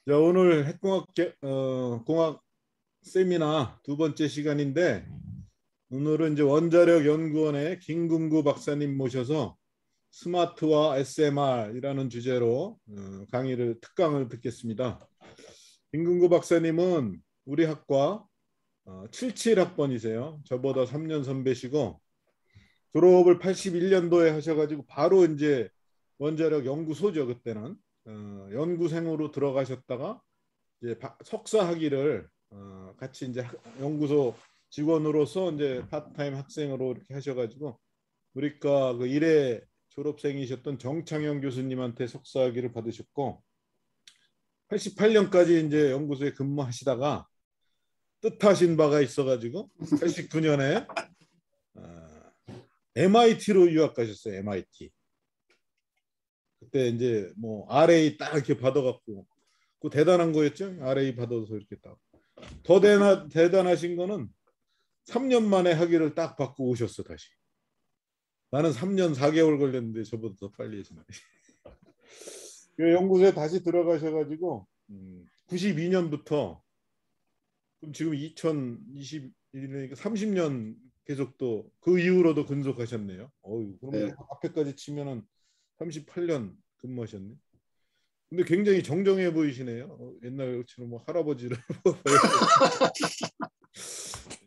자, 오늘 공학 세미나 두 번째 시간인데 오늘은 이제 원자력연구원의 김금구 박사님 모셔서 스마트와 SMR이라는 주제로 특강을 듣겠습니다. 김금구 박사님은 우리 학과 77학번이세요. 저보다 3년 선배시고 졸업을 81년도에 하셔가지고 바로 이제 원자력 연구소죠. 그때는 연구생으로 들어가셨다가 이제 석사 학위를 같이 이제 연구소 직원으로서 이제 파트타임 학생으로 이렇게 하셔가지고 우리과 그 일회 졸업생이셨던 정창영 교수님한테 석사 학위를 받으셨고 88년까지 이제 연구소에 근무하시다가 뜻하신 바가 있어가지고 89년에 MIT로 유학 가셨어요. MIT. 그때 이제 뭐 RA 딱 이렇게 받아갖고 그 대단한 거였죠. RA 받아서 이렇게 딱. 더 대단하신 거는 3년 만에 학위를 딱 받고 오셨어 다시. 나는 3년 4개월 걸렸는데 저보다 더 빨리 했잖아요. 그 연구소에 다시 들어가셔가지고 92년부터 그럼 지금 2021년이니까 30년 계속 또 그 이후로도 근속하셨네요. 어유 그러면 네. 앞에까지 치면은 38년 근무하셨네. 근데 굉장히 정정해 보이시네요. 옛날처럼 뭐 할아버지를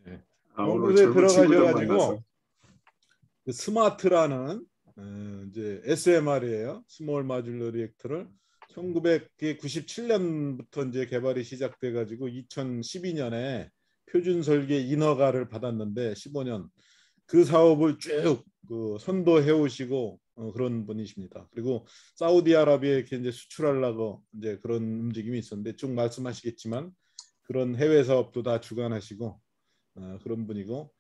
네. 오늘 연구소에 젊은 친구들 들어가셔가지고 만나서 그 스마트라는 이제 SMR이에요. 스몰 마듈러 리액터를 1997년부터 이제 개발이 시작돼 가지고 2012년에 표준 설계 인허가를 받았는데 15년 그 사업을 쭉그 선도해 오시고 그런 분이십니다. 그리고 사우디아라비아에 이제 수출하려고 이제 그런 움직임이 있었는데 쭉 말씀하시겠지만 그런 해외 사업도 다 주관하시고 그런 분이고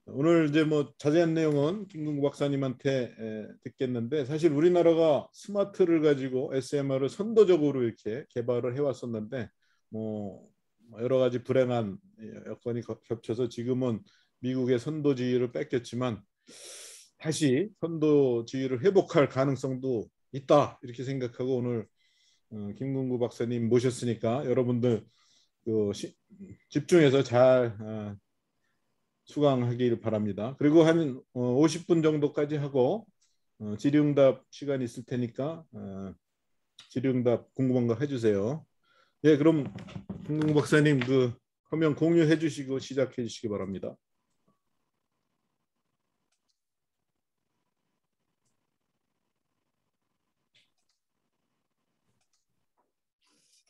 오늘 이제 뭐 자세한 내용은 김금구 박사님한테 듣겠는데 사실 우리나라가 스마트를 가지고 SMR을 선도적으로 이렇게 개발을 해왔었는데 뭐 여러 가지 불행한 여건이 겹쳐서 지금은 미국의 선도지위를 뺏겼지만 다시 선도지위를 회복할 가능성도 있다 이렇게 생각하고 오늘 김금구 박사님 모셨으니까 여러분들 그 집중해서 잘 수강하기를 바랍니다. 그리고 한 50분 정도까지 하고 질의응답 시간이 있을 테니까 질의응답 궁금한 거 해주세요. 예, 그럼 김금구 박사님 그 화면 공유해 주시고 시작해 주시기 바랍니다.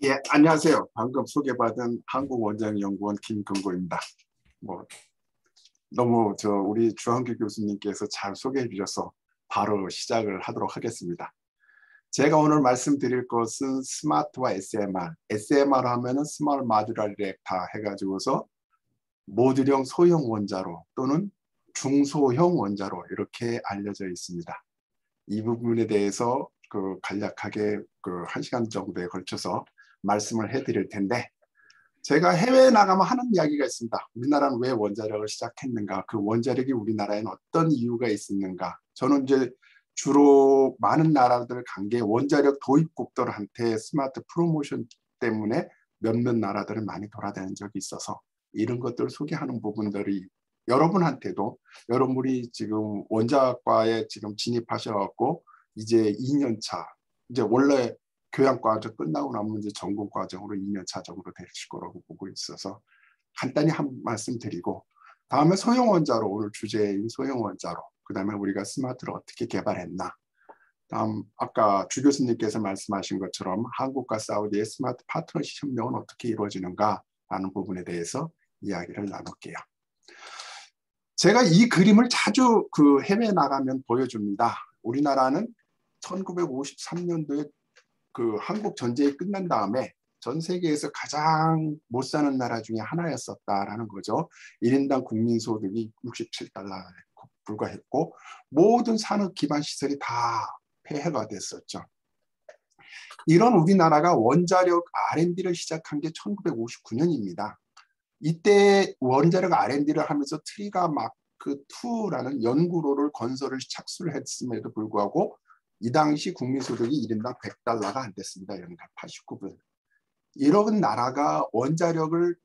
예, 안녕하세요. 방금 소개받은 한국원자력연구원 김금구입니다. 뭐 너무 우리 주한규 교수님께서 잘 소개해 주셔서 바로 시작을 하도록 하겠습니다. 제가 오늘 말씀드릴 것은 스마트와 SMR. SMR 하면은 스몰 마듈러 리액터 해가지고서 모듈형 소형 원자로 또는 중소형 원자로 이렇게 알려져 있습니다. 이 부분에 대해서 간략하게 1시간 정도에 걸쳐서 말씀을 해드릴 텐데 제가 해외에 나가면 하는 이야기가 있습니다. 우리나라는 왜 원자력을 시작했는가? 그 원자력이 우리나라에는 어떤 이유가 있었는가? 저는 이제 주로 많은 나라들 관계 원자력 도입국들한테 스마트 프로모션 때문에 몇몇 나라들을 많이 돌아다닌 적이 있어서 이런 것들을 소개하는 부분들이 여러분한테도 여러분이 지금 원자학과에 지금 진입하셔갖고 이제 2년 차 이제 원래 교양 과정 끝나고 나면 이제 전공 과정으로 2년 차 정도 되실 거라고 보고 있어서 간단히 한 말씀 드리고 다음에 소형 원자로 오늘 주제인 소형 원자로 그 다음에 우리가 스마트를 어떻게 개발했나 다음 아까 주 교수님께서 말씀하신 것처럼 한국과 사우디의 스마트 파트너십 협력은 어떻게 이루어지는가 하는 부분에 대해서 이야기를 나눌게요. 제가 이 그림을 자주 해외에 나가면 보여줍니다. 우리나라는 1953년도에 한국 전쟁이 끝난 다음에 전 세계에서 가장 못 사는 나라 중에 하나였었다라는 거죠. 1인당 국민소득이 67달러에 불과했고 모든 산업 기반 시설이 다 폐해가 됐었죠. 이런 우리나라가 원자력 R&D를 시작한 게 1959년입니다. 이때 원자력 R&D를 하면서 트리가 마크 2라는 연구로를 건설을 착수를 했음에도 불구하고 이 당시 국민소득이 1인당 100달러가 안 됐습니다. 연간 89불. 이런 나라가 원자력을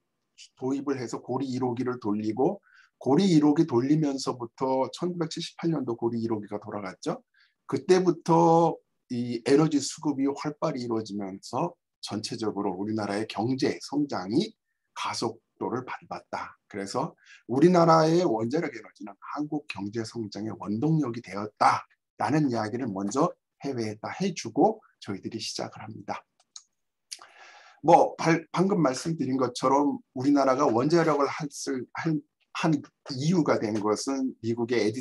도입을 해서 고리 1호기를 돌리고 고리 1호기 돌리면서부터 1978년도 고리 1호기가 돌아갔죠. 그때부터 이 에너지 수급이 활발히 이루어지면서 전체적으로 우리나라의 경제 성장이 가속도를 밟았다. 그래서 우리나라의 원자력 에너지는 한국 경제 성장의 원동력이 되었다라는 이야기를 먼저 해외에다 해주고 저희들이 시작을 합니다. 뭐 방금 말씀드린 것처럼 우리나라가 원자력을 한 이유가 된 것은 미국의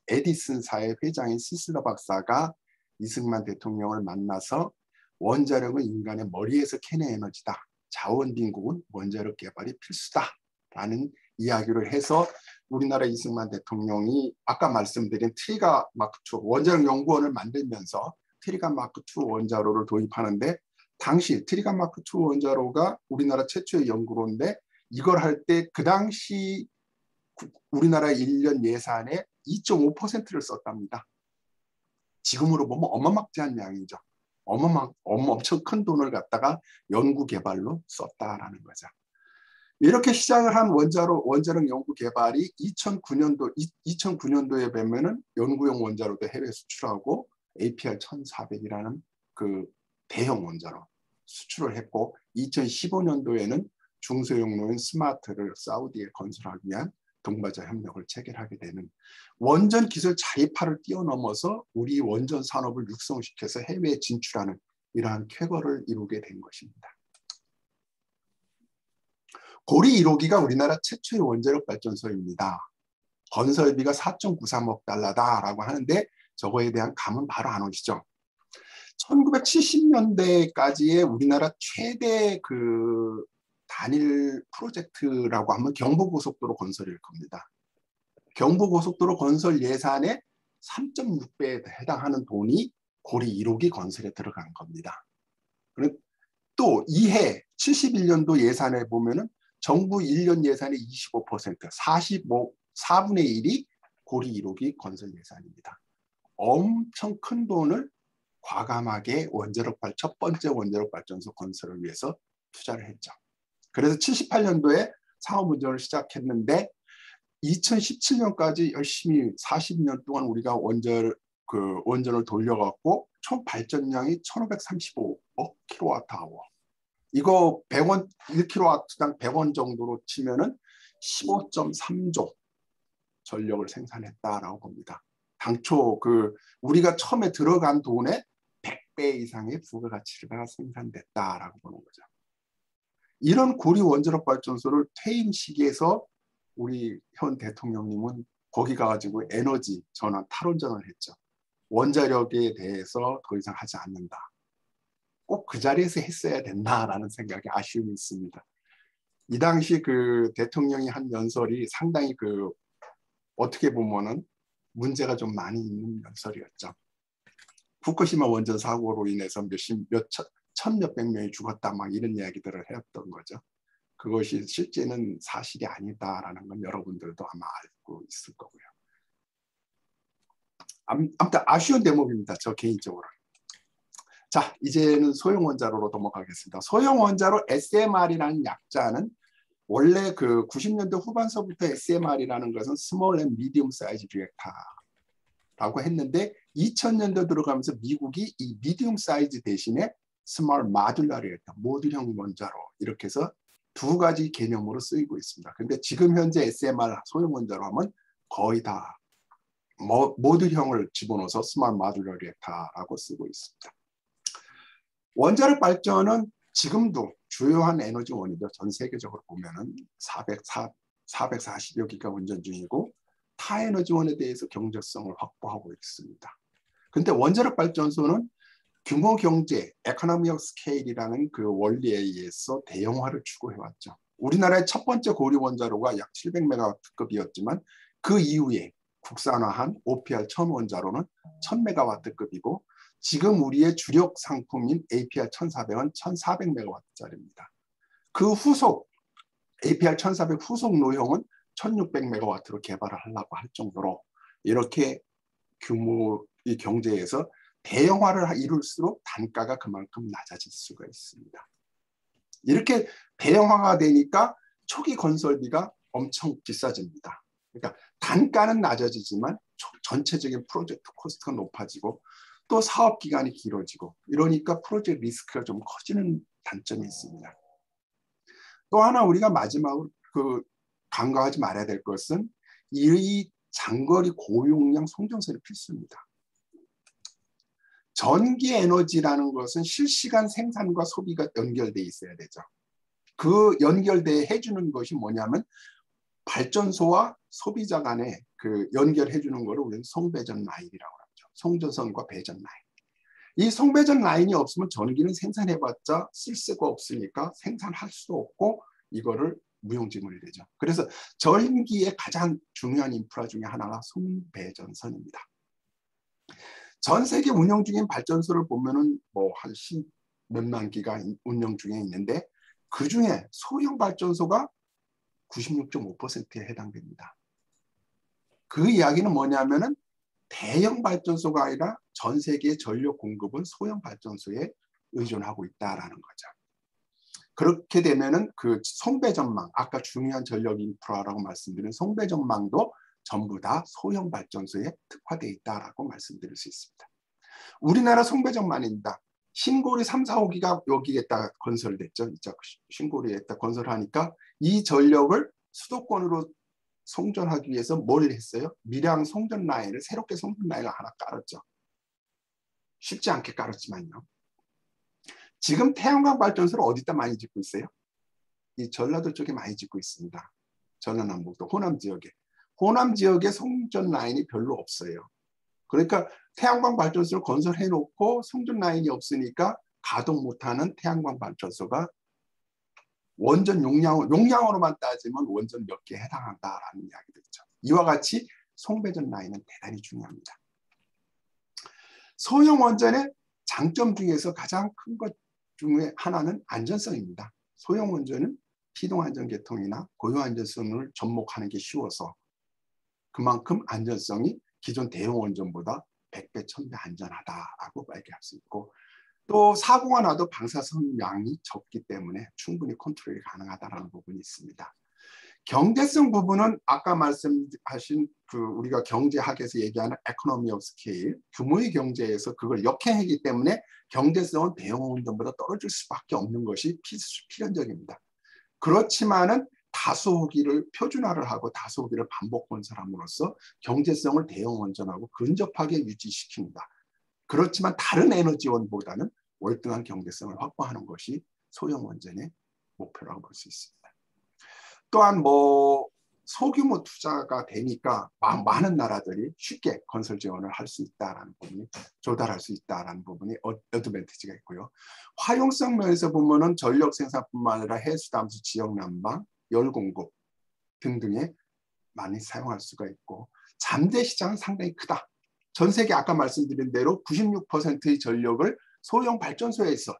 에디슨사의 회장인 시슬러 박사가 이승만 대통령을 만나서 원자력은 인간의 머리에서 캐낸 에너지다. 자원 빈곤은 원자력 개발이 필수다라는 이야기를 해서 우리나라 이승만 대통령이 아까 말씀드린 트리가 마크 2 원자력 연구원을 만들면서 트리가 마크 2 원자로를 도입하는데 당시 트리가 마크 2 원자로가 우리나라 최초의 연구로인데 이걸 할 때 그 당시 우리나라 1년 예산의 2.5%를 썼답니다. 지금으로 보면 어마막지한 양이죠. 엄청 큰 돈을 갖다가 연구 개발로 썼다라는 거죠. 이렇게 시작을 한 원자력 연구 개발이 2009년도에 뵈면은 연구용 원자로도 해외 수출하고 APR 1400이라는 그 대형 원자로 수출을 했고 2015년도에는 중소형로인 스마트를 사우디에 건설하기 위한 동바자 협력을 체결하게 되는 원전 기술 자립화를 뛰어넘어서 우리 원전 산업을 육성시켜서 해외에 진출하는 이러한 쾌거를 이루게 된 것입니다. 고리 1호기가 우리나라 최초의 원자력 발전소입니다. 건설비가 4.93억 달러다라고 하는데 저거에 대한 감은 바로 안 오시죠. 1970년대까지의 우리나라 최대 그 단일 프로젝트라고 하면 경부고속도로 건설일 겁니다. 경부고속도로 건설 예산의 3.6배에 해당하는 돈이 고리 1호기 건설에 들어간 겁니다. 또 이해 71년도 예산에 보면은 정부 1년 예산의 25%, 4분의 1이 고리 1호기 건설 예산입니다. 엄청 큰 돈을 과감하게 첫 번째 원자력 발전소 건설을 위해서 투자를 했죠. 그래서 78년도에 사업 운전을 시작했는데 2017년까지 열심히 40년 동안 우리가 원전을 돌려갖고 총 발전량이 1535억 킬로와트아워. 이거 100원 1킬로와트당 100원 정도로 치면은 15.3조 전력을 생산했다라고 봅니다. 당초 우리가 처음에 들어간 돈의 100배 이상의 부가가치가 생산됐다라고 보는 거죠. 이런 고리 원자력 발전소를 퇴임 시기에서 우리 현 대통령님은 거기 가가지고 에너지 전환, 탈원전을 했죠. 원자력에 대해서 더 이상 하지 않는다. 꼭 그 자리에서 했어야 된다라는 생각에 아쉬움이 있습니다. 이 당시 그 대통령이 한 연설이 상당히 어떻게 보면은 문제가 좀 많이 있는 연설이었죠. 후쿠시마 원전 사고로 인해서 몇백 명이 죽었다 막 이런 이야기들을 해왔던 거죠. 그것이 실제는 사실이 아니다라는 건 여러분들도 아마 알고 있을 거고요. 아무튼 아쉬운 대목입니다. 저 개인적으로. 자, 이제는 소형 원자로로 넘어가겠습니다. 소형 원자로 SMR이라는 약자는 원래 90년대 후반서부터 SMR이라는 것은 Small and Medium Size Reactor라고 했는데 2000년대 들어가면서 미국이 이 미디움 사이즈 대신에 스몰 마듈러 리액터, 모듈형 원자로 이렇게 해서 두 가지 개념으로 쓰이고 있습니다. 근데 지금 현재 SMR 소형 원자로 하면 거의 다 모듈형을 집어넣어서 스몰 마듈러 리액터라고 쓰고 있습니다. 원자력 발전은 지금도 주요한 에너지원이죠. 전 세계적으로 보면은 440여 기가 운전 중이고 타에너지원에 대해서 경제성을 확보하고 있습니다. 근데 원자력 발전소는 규모 경제, 에코노미 오브 스케일이라는 그 원리에 의해서 대형화를 추구해왔죠. 우리나라의 첫 번째 고리 원자로가 약 700메가와트급이었지만 그 이후에 국산화한 OPR 1000 원자로는 1000메가와트급이고 지금 우리의 주력 상품인 APR 1400은 1400메가와트짜리입니다. 그 후속 APR 1400 후속 노형은 1600메가와트로 개발을 하려고 할 정도로 이렇게 규모의 경제에서 대형화를 이룰수록 단가가 그만큼 낮아질 수가 있습니다. 이렇게 대형화가 되니까 초기 건설비가 엄청 비싸집니다. 그러니까 단가는 낮아지지만 전체적인 프로젝트 코스트가 높아지고 또 사업 기간이 길어지고 이러니까 프로젝트 리스크가 좀 커지는 단점이 있습니다. 또 하나 우리가 마지막으로 간과하지 말아야 될 것은 이 장거리 고용량 송전선이 필수입니다. 전기 에너지라는 것은 실시간 생산과 소비가 연결돼 있어야 되죠. 그 연결돼 해주는 것이 뭐냐면 발전소와 소비자 간에 연결해 주는 거를 우리는 송배전 라인이라고 하죠. 송전선과 배전 라인. 이 송배전 라인이 없으면 전기는 생산해봤자 쓸 수가 없으니까 생산할 수도 없고 이거를 무용지물이 되죠. 그래서 전기의 가장 중요한 인프라 중에 하나가 송배전선입니다. 전 세계 운영 중인 발전소를 보면은 뭐 한 10몇만 기가 운영 중에 있는데 그 중에 소형 발전소가 96.5%에 해당됩니다. 그 이야기는 뭐냐면은 대형 발전소가 아니라 전 세계의 전력 공급은 소형 발전소에 의존하고 있다라는 거죠. 그렇게 되면은 그 송배전망, 아까 중요한 전력 인프라라고 말씀드린 송배전망도 전부 다 소형 발전소에 특화되어 있다라고 말씀드릴 수 있습니다. 우리나라 송배전망입니다. 신고리 3, 4, 5기가 여기에다 건설됐죠. 신고리에다 건설하니까 이 전력을 수도권으로 송전하기 위해서 뭘 했어요? 밀양 송전 라인을 새롭게 송전 라인을 하나 깔았죠. 쉽지 않게 깔았지만요. 지금 태양광 발전소를 어디다 많이 짓고 있어요? 이 전라도 쪽에 많이 짓고 있습니다. 전라남북도 호남 지역에. 호남 지역에 송전 라인이 별로 없어요. 그러니까 태양광 발전소를 건설해 놓고 송전 라인이 없으니까 가동 못하는 태양광 발전소가 원전 용량으로만 따지면 원전 몇 개에 해당한다라는 이야기도 있죠. 이와 같이 송배전 라인은 대단히 중요합니다. 소형 원전의 장점 중에서 가장 큰 것 중에 하나는 안전성입니다. 소형 원전은 피동안전계통이나 고유안전성을 접목하는 게 쉬워서 그만큼 안전성이 기존 대형 원전보다 100배, 1000배 안전하다라고 얘기할 수 있고 또 사고가 나도 방사선량이 적기 때문에 충분히 컨트롤이 가능하다는 부분이 있습니다. 경제성 부분은 아까 말씀하신 우리가 경제학에서 얘기하는 economy of scale, 규모의 경제에서 그걸 역행하기 때문에 경제성은 대형 원전보다 떨어질 수밖에 없는 것이 필연적입니다. 그렇지만은 다소호기를 표준화를 하고 다소호기를 반복 건설함으로써 경제성을 대형 원전하고 근접하게 유지시킵니다. 그렇지만 다른 에너지원보다는 월등한 경제성을 확보하는 것이 소형 원전의 목표라고 볼 수 있습니다. 또한 소규모 투자가 되니까 많은 나라들이 쉽게 건설 지원을 할 수 있다라는 부분이 조달할 수 있다라는 부분이 어드밴티지가 있고요. 활용성 면에서 보면은 전력 생산뿐만 아니라 해수 담수 지역 난방, 열 공급 등등에 많이 사용할 수가 있고 잠재 시장은 상당히 크다. 전 세계 아까 말씀드린 대로 96%의 전력을 소형 발전소에서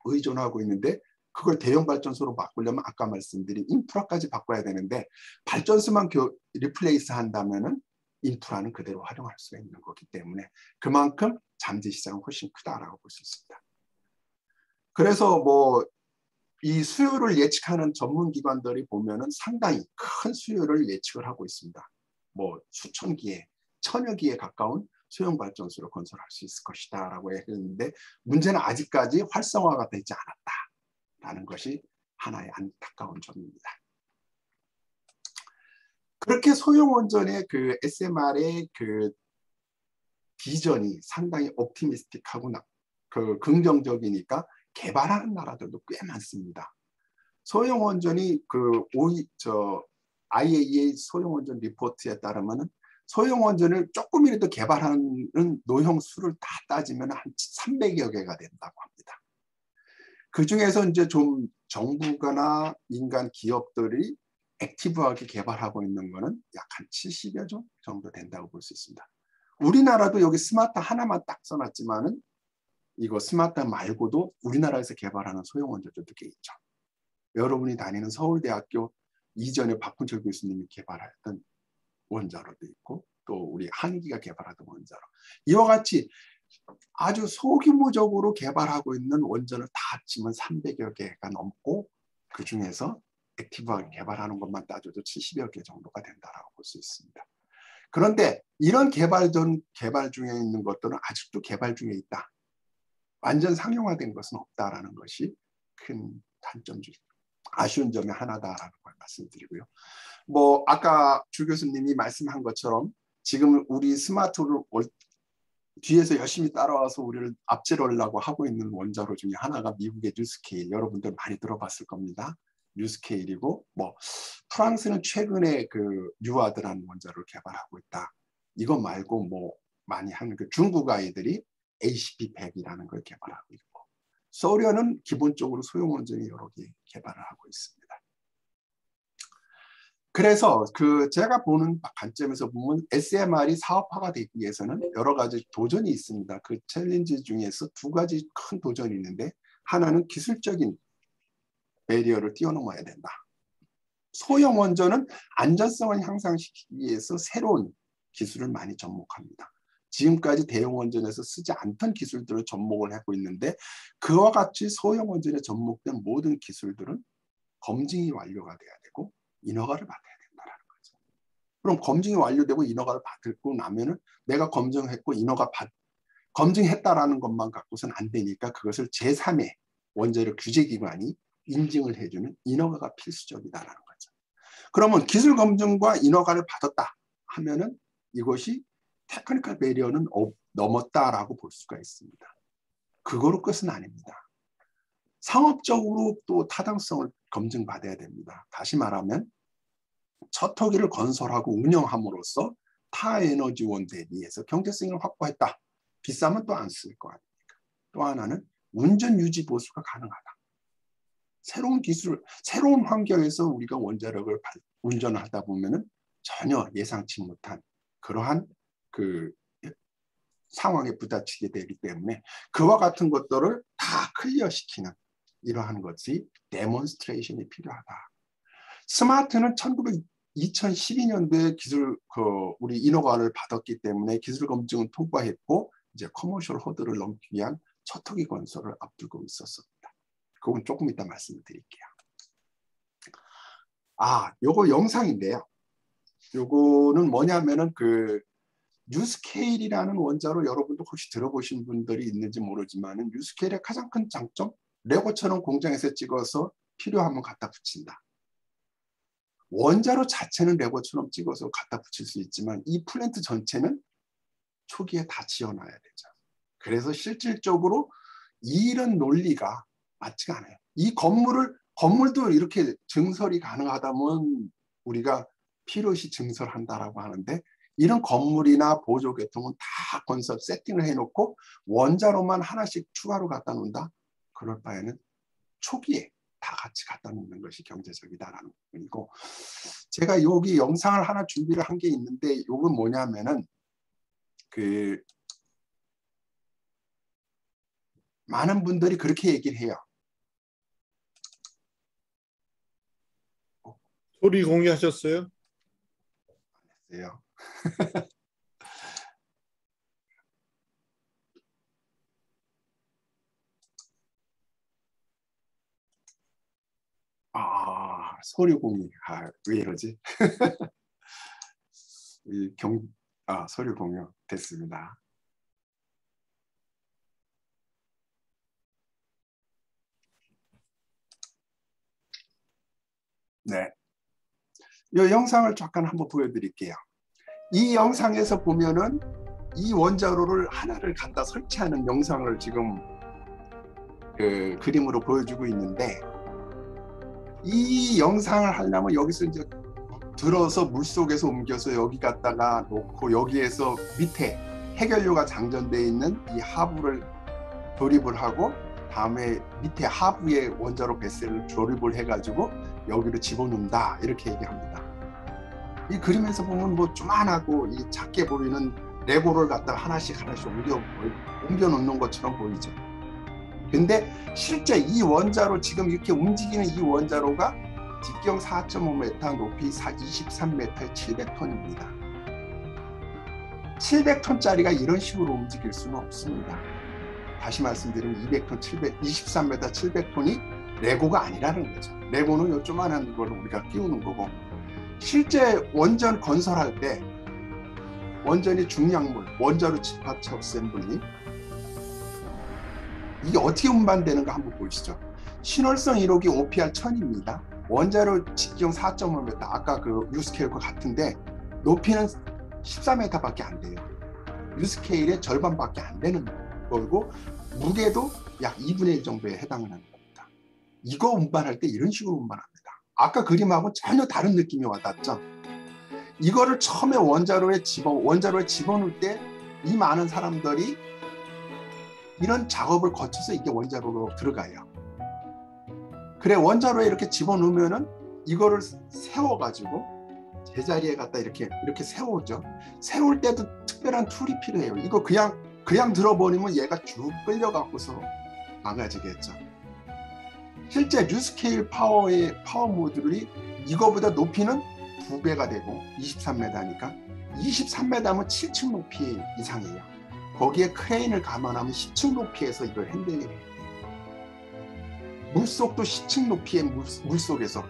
의존하고 있는데 그걸 대형 발전소로 바꾸려면 아까 말씀드린 인프라까지 바꿔야 되는데 발전소만 리플레이스 한다면은 인프라는 그대로 활용할 수가 있는 거기 때문에 그만큼 잠재 시장은 훨씬 크다라고 볼 수 있습니다. 그래서 이 수요를 예측하는 전문 기관들이 보면은 상당히 큰 수요를 예측을 하고 있습니다. 수천 기에, 천여 기에 가까운 소형 발전소를 건설할 수 있을 것이다라고 얘기했는데 문제는 아직까지 활성화가 되지 않았다라는 것이 하나의 안타까운 점입니다. 그렇게 소형 원전의 SMR의 비전이 상당히 옵티미스틱하고 긍정적이니까 개발하는 나라들도 꽤 많습니다. 소형 원전이 IAEA 소형 원전 리포트에 따르면 소형 원전을 조금이라도 개발하는 노형 수를 다 따지면 한 300여 개가 된다고 합니다. 그 중에서 이제 좀 정부가나 민간 기업들이 액티브하게 개발하고 있는 거는 약 한 70여 종 정도 된다고 볼 수 있습니다. 우리나라도 여기 스마트 하나만 딱 써놨지만은 이거 스마트 말고도 우리나라에서 개발하는 소형 원전들도 꽤 있죠. 여러분이 다니는 서울대학교 이전에 박훈철 교수님이 개발했던 원자로도 있고 또 우리 한기가 개발하던 원자로 이와 같이 아주 소규모적으로 개발하고 있는 원전을 다 합치면 300여 개가 넘고 그 중에서 액티브하게 개발하는 것만 따져도 70여 개 정도가 된다라고 볼 수 있습니다. 그런데 이런 개발 중에 있는 것들은 아직도 개발 중에 있다. 완전 상용화된 것은 없다라는 것이 큰 단점 중 아쉬운 점이 하나다라는 걸 말씀드리고요. 뭐 아까 주 교수님이 말씀한 것처럼 지금 우리 스마트를 뒤에서 열심히 따라와서 우리를 앞지르려고 하고 있는 원자로 중에 하나가 미국의 뉴스케일, 여러분들 많이 들어봤을 겁니다. 뉴스케일이고 뭐 프랑스는 최근에 그 뉴아드라는 원자를 개발하고 있다. 이거 말고 뭐 많이 하는 그 중국 아이들이 ACP100이라는 걸 개발하고 있고, 소련은 기본적으로 소형 원전이 여러 개 개발을 하고 있습니다. 그래서 그 제가 보는 관점에서 보면 SMR이 사업화가 되기 위해서는 여러 가지 도전이 있습니다. 그 챌린지 중에서 두 가지 큰 도전이 있는데, 하나는 기술적인 배리어를 뛰어넘어야 된다. 소형 원전은 안전성을 향상시키기 위해서 새로운 기술을 많이 접목합니다. 지금까지 대형 원전에서 쓰지 않던 기술들을 접목을 하고 있는데, 그와 같이 소형 원전에 접목된 모든 기술들은 검증이 완료가 돼야 되고 인허가를 받아야 된다는 거죠. 그럼 검증이 완료되고 인허가를 받고 나면은 내가 검증했고 검증했다라는 것만 갖고서는 안 되니까 그것을 제3의 원자력 규제기관이 인증을 해주는 인허가가 필수적이다라는 거죠. 그러면 기술 검증과 인허가를 받았다 하면은 이것이 테크니컬 배리어는 넘었다라고 볼 수가 있습니다. 그거로 끝은 아닙니다. 상업적으로 또 타당성을 검증받아야 됩니다. 다시 말하면 첫 호기를 건설하고 운영함으로써 타에너지원 대비해서 경제성을 확보했다. 비싸면 또 안 쓸 거 아닙니까? 또 하나는 운전 유지 보수가 가능하다. 새로운 기술, 새로운 환경에서 우리가 원자력을 운전을 하다 보면은 전혀 예상치 못한 그러한 그 상황에 부딪히게 되기 때문에 그와 같은 것들을 다 클리어시키는 이러한 것이 데몬스트레이션이 필요하다. 스마트는 2012년도에 기술 우리 인허가를 받았기 때문에 기술 검증은 통과했고 이제 커머셜 허들을 넘기 위한 첫호기 건설을 앞두고 있었습니다. 그건 조금 이따 말씀을 드릴게요. 요거 영상인데요. 요거는 뭐냐면은 그 뉴스케일이라는 원자로 여러분도 혹시 들어보신 분들이 있는지 모르지만 뉴스케일의 가장 큰 장점, 레고처럼 공장에서 찍어서 필요하면 갖다 붙인다. 원자로 자체는 레고처럼 찍어서 갖다 붙일 수 있지만 이 플랜트 전체는 초기에 다 지어놔야 되죠. 그래서 실질적으로 이런 논리가 맞지가 않아요. 이 건물도 이렇게 증설이 가능하다면 우리가 필요시 증설한다라고 하는데, 이런 건물이나 보조계통은 다 건설 세팅을 해놓고 원자로만 하나씩 추가로 갖다 놓는다? 그럴 바에는 초기에 다 같이 갖다 놓는 것이 경제적이다라는 부분이고, 제가 여기 영상을 하나 준비를 한 게 있는데, 이건 뭐냐면은 그 많은 분들이 그렇게 얘기를 해요. 소리 공유하셨어요? 네. 소리 공유. 왜 이러지? 소리 공유 됐습니다. 네. 이 영상을 잠깐 한번 보여드릴게요. 이 영상에서 보면은 이 원자로를 하나를 갖다 설치하는 영상을 지금 그 그림으로 보여주고 있는데, 이 영상을 하려면 여기서 이제 들어서 물속에서 옮겨서 여기 갖다가 놓고 여기에서 밑에 해결료가 장전되어 있는 이 하부를 조립을 하고 다음에 밑에 하부에 원자로 배셀을 조립을 해가지고 여기로 집어넣는다 이렇게 얘기합니다. 이 그림에서 보면 뭐 조만하고 이 작게 보이는 레고를 갖다가 하나씩 옮겨 놓는 것처럼 보이죠. 근데 실제 이 원자로 지금 이렇게 움직이는 이 원자로가 직경 4.5m, 높이 23m에 700톤입니다. 700톤짜리가 이런 식으로 움직일 수는 없습니다. 다시 말씀드리면 200톤, 23m 700톤이 레고가 아니라는 거죠. 레고는 요 조만한 걸 우리가 끼우는 거고, 실제 원전 건설할 때 원전이 중량물, 원자로 집합체 어셈블리, 이게 어떻게 운반되는가 한번 보시죠. 신월성 1호기 OPR 1000입니다. 원자로 직경 4.5m, 아까 그 유스케일과 같은데 높이는 14m밖에 안 돼요. 유스케일의 절반밖에 안 되는 거고, 무게도 약 2분의 1 정도에 해당을 하는 겁니다. 이거 운반할 때 이런 식으로 운반합니다. 아까 그림하고 전혀 다른 느낌이 와닿죠. 이거를 처음에 원자로에 집어넣을 때 이 많은 사람들이 이런 작업을 거쳐서 이게 원자로로 들어가요. 그래, 원자로에 이렇게 집어넣으면은 이거를 세워가지고 제자리에 갖다 이렇게 세우죠. 세울 때도 특별한 툴이 필요해요. 이거 그냥 들어버리면 얘가 쭉 끌려갖고서 망가지겠죠. 실제 뉴스케일 파워의 파워 모듈이 이거보다 높이는 2배가 되고 23m니까 23m면 7층 높이 이상이에요. 거기에 크레인을 감안하면 10층 높이에서 이걸 핸들링을 해요. 물속도 10층 높이의 물속에서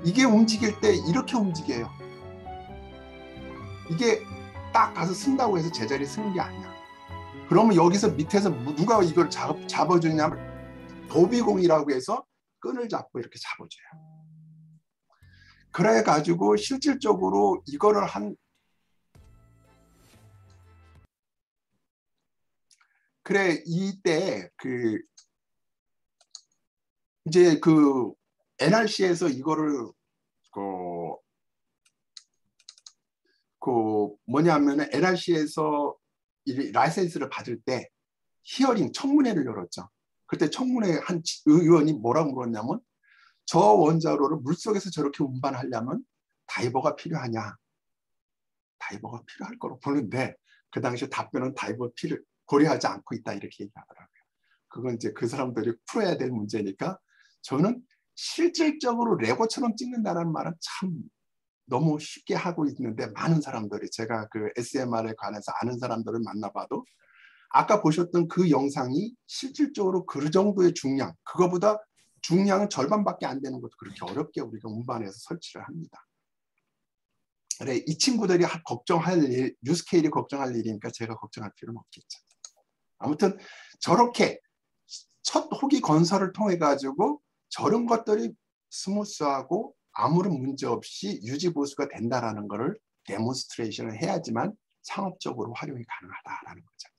이게 움직일 때 이렇게 움직여요. 이게 딱 가서 쓴다고 해서 제자리에 쓰는 게 아니야. 그러면 여기서 밑에서 누가 이걸 잡아주냐면 도비공이라고 해서 끈을 잡고 이렇게 잡아줘요. 그래가지고 실질적으로 이거를 그래, 이때 이제 NRC에서 이거를 뭐냐면은 NRC에서 라이센스를 받을 때 히어링 청문회를 열었죠. 그때 청문회 한 의원이 뭐라고 물었냐면, 저 원자로를 물속에서 저렇게 운반하려면 다이버가 필요하냐? 다이버가 필요할 거로 보는데 그 당시 답변은 다이버 고려하지 않고 있다, 이렇게 얘기하더라고요. 그건 이제 그 사람들이 풀어야 될 문제니까, 저는 실질적으로 레고처럼 찍는다는 말은 참 너무 쉽게 하고 있는데, 많은 사람들이, 제가 그 SMR에 관해서 아는 사람들을 만나봐도 아까 보셨던 그 영상이 실질적으로 그 정도의 중량, 그거보다 중량은 절반밖에 안 되는 것도 그렇게 어렵게 우리가 운반해서 설치를 합니다. 그래, 이 친구들이 뉴스케일이 걱정할 일이니까 제가 걱정할 필요는 없겠죠. 아무튼 저렇게 첫 호기 건설을 통해 가지고 저런 것들이 스무스하고 아무런 문제 없이 유지 보수가 된다라는 것을 데몬스트레이션을 해야지만 상업적으로 활용이 가능하다라는 거죠.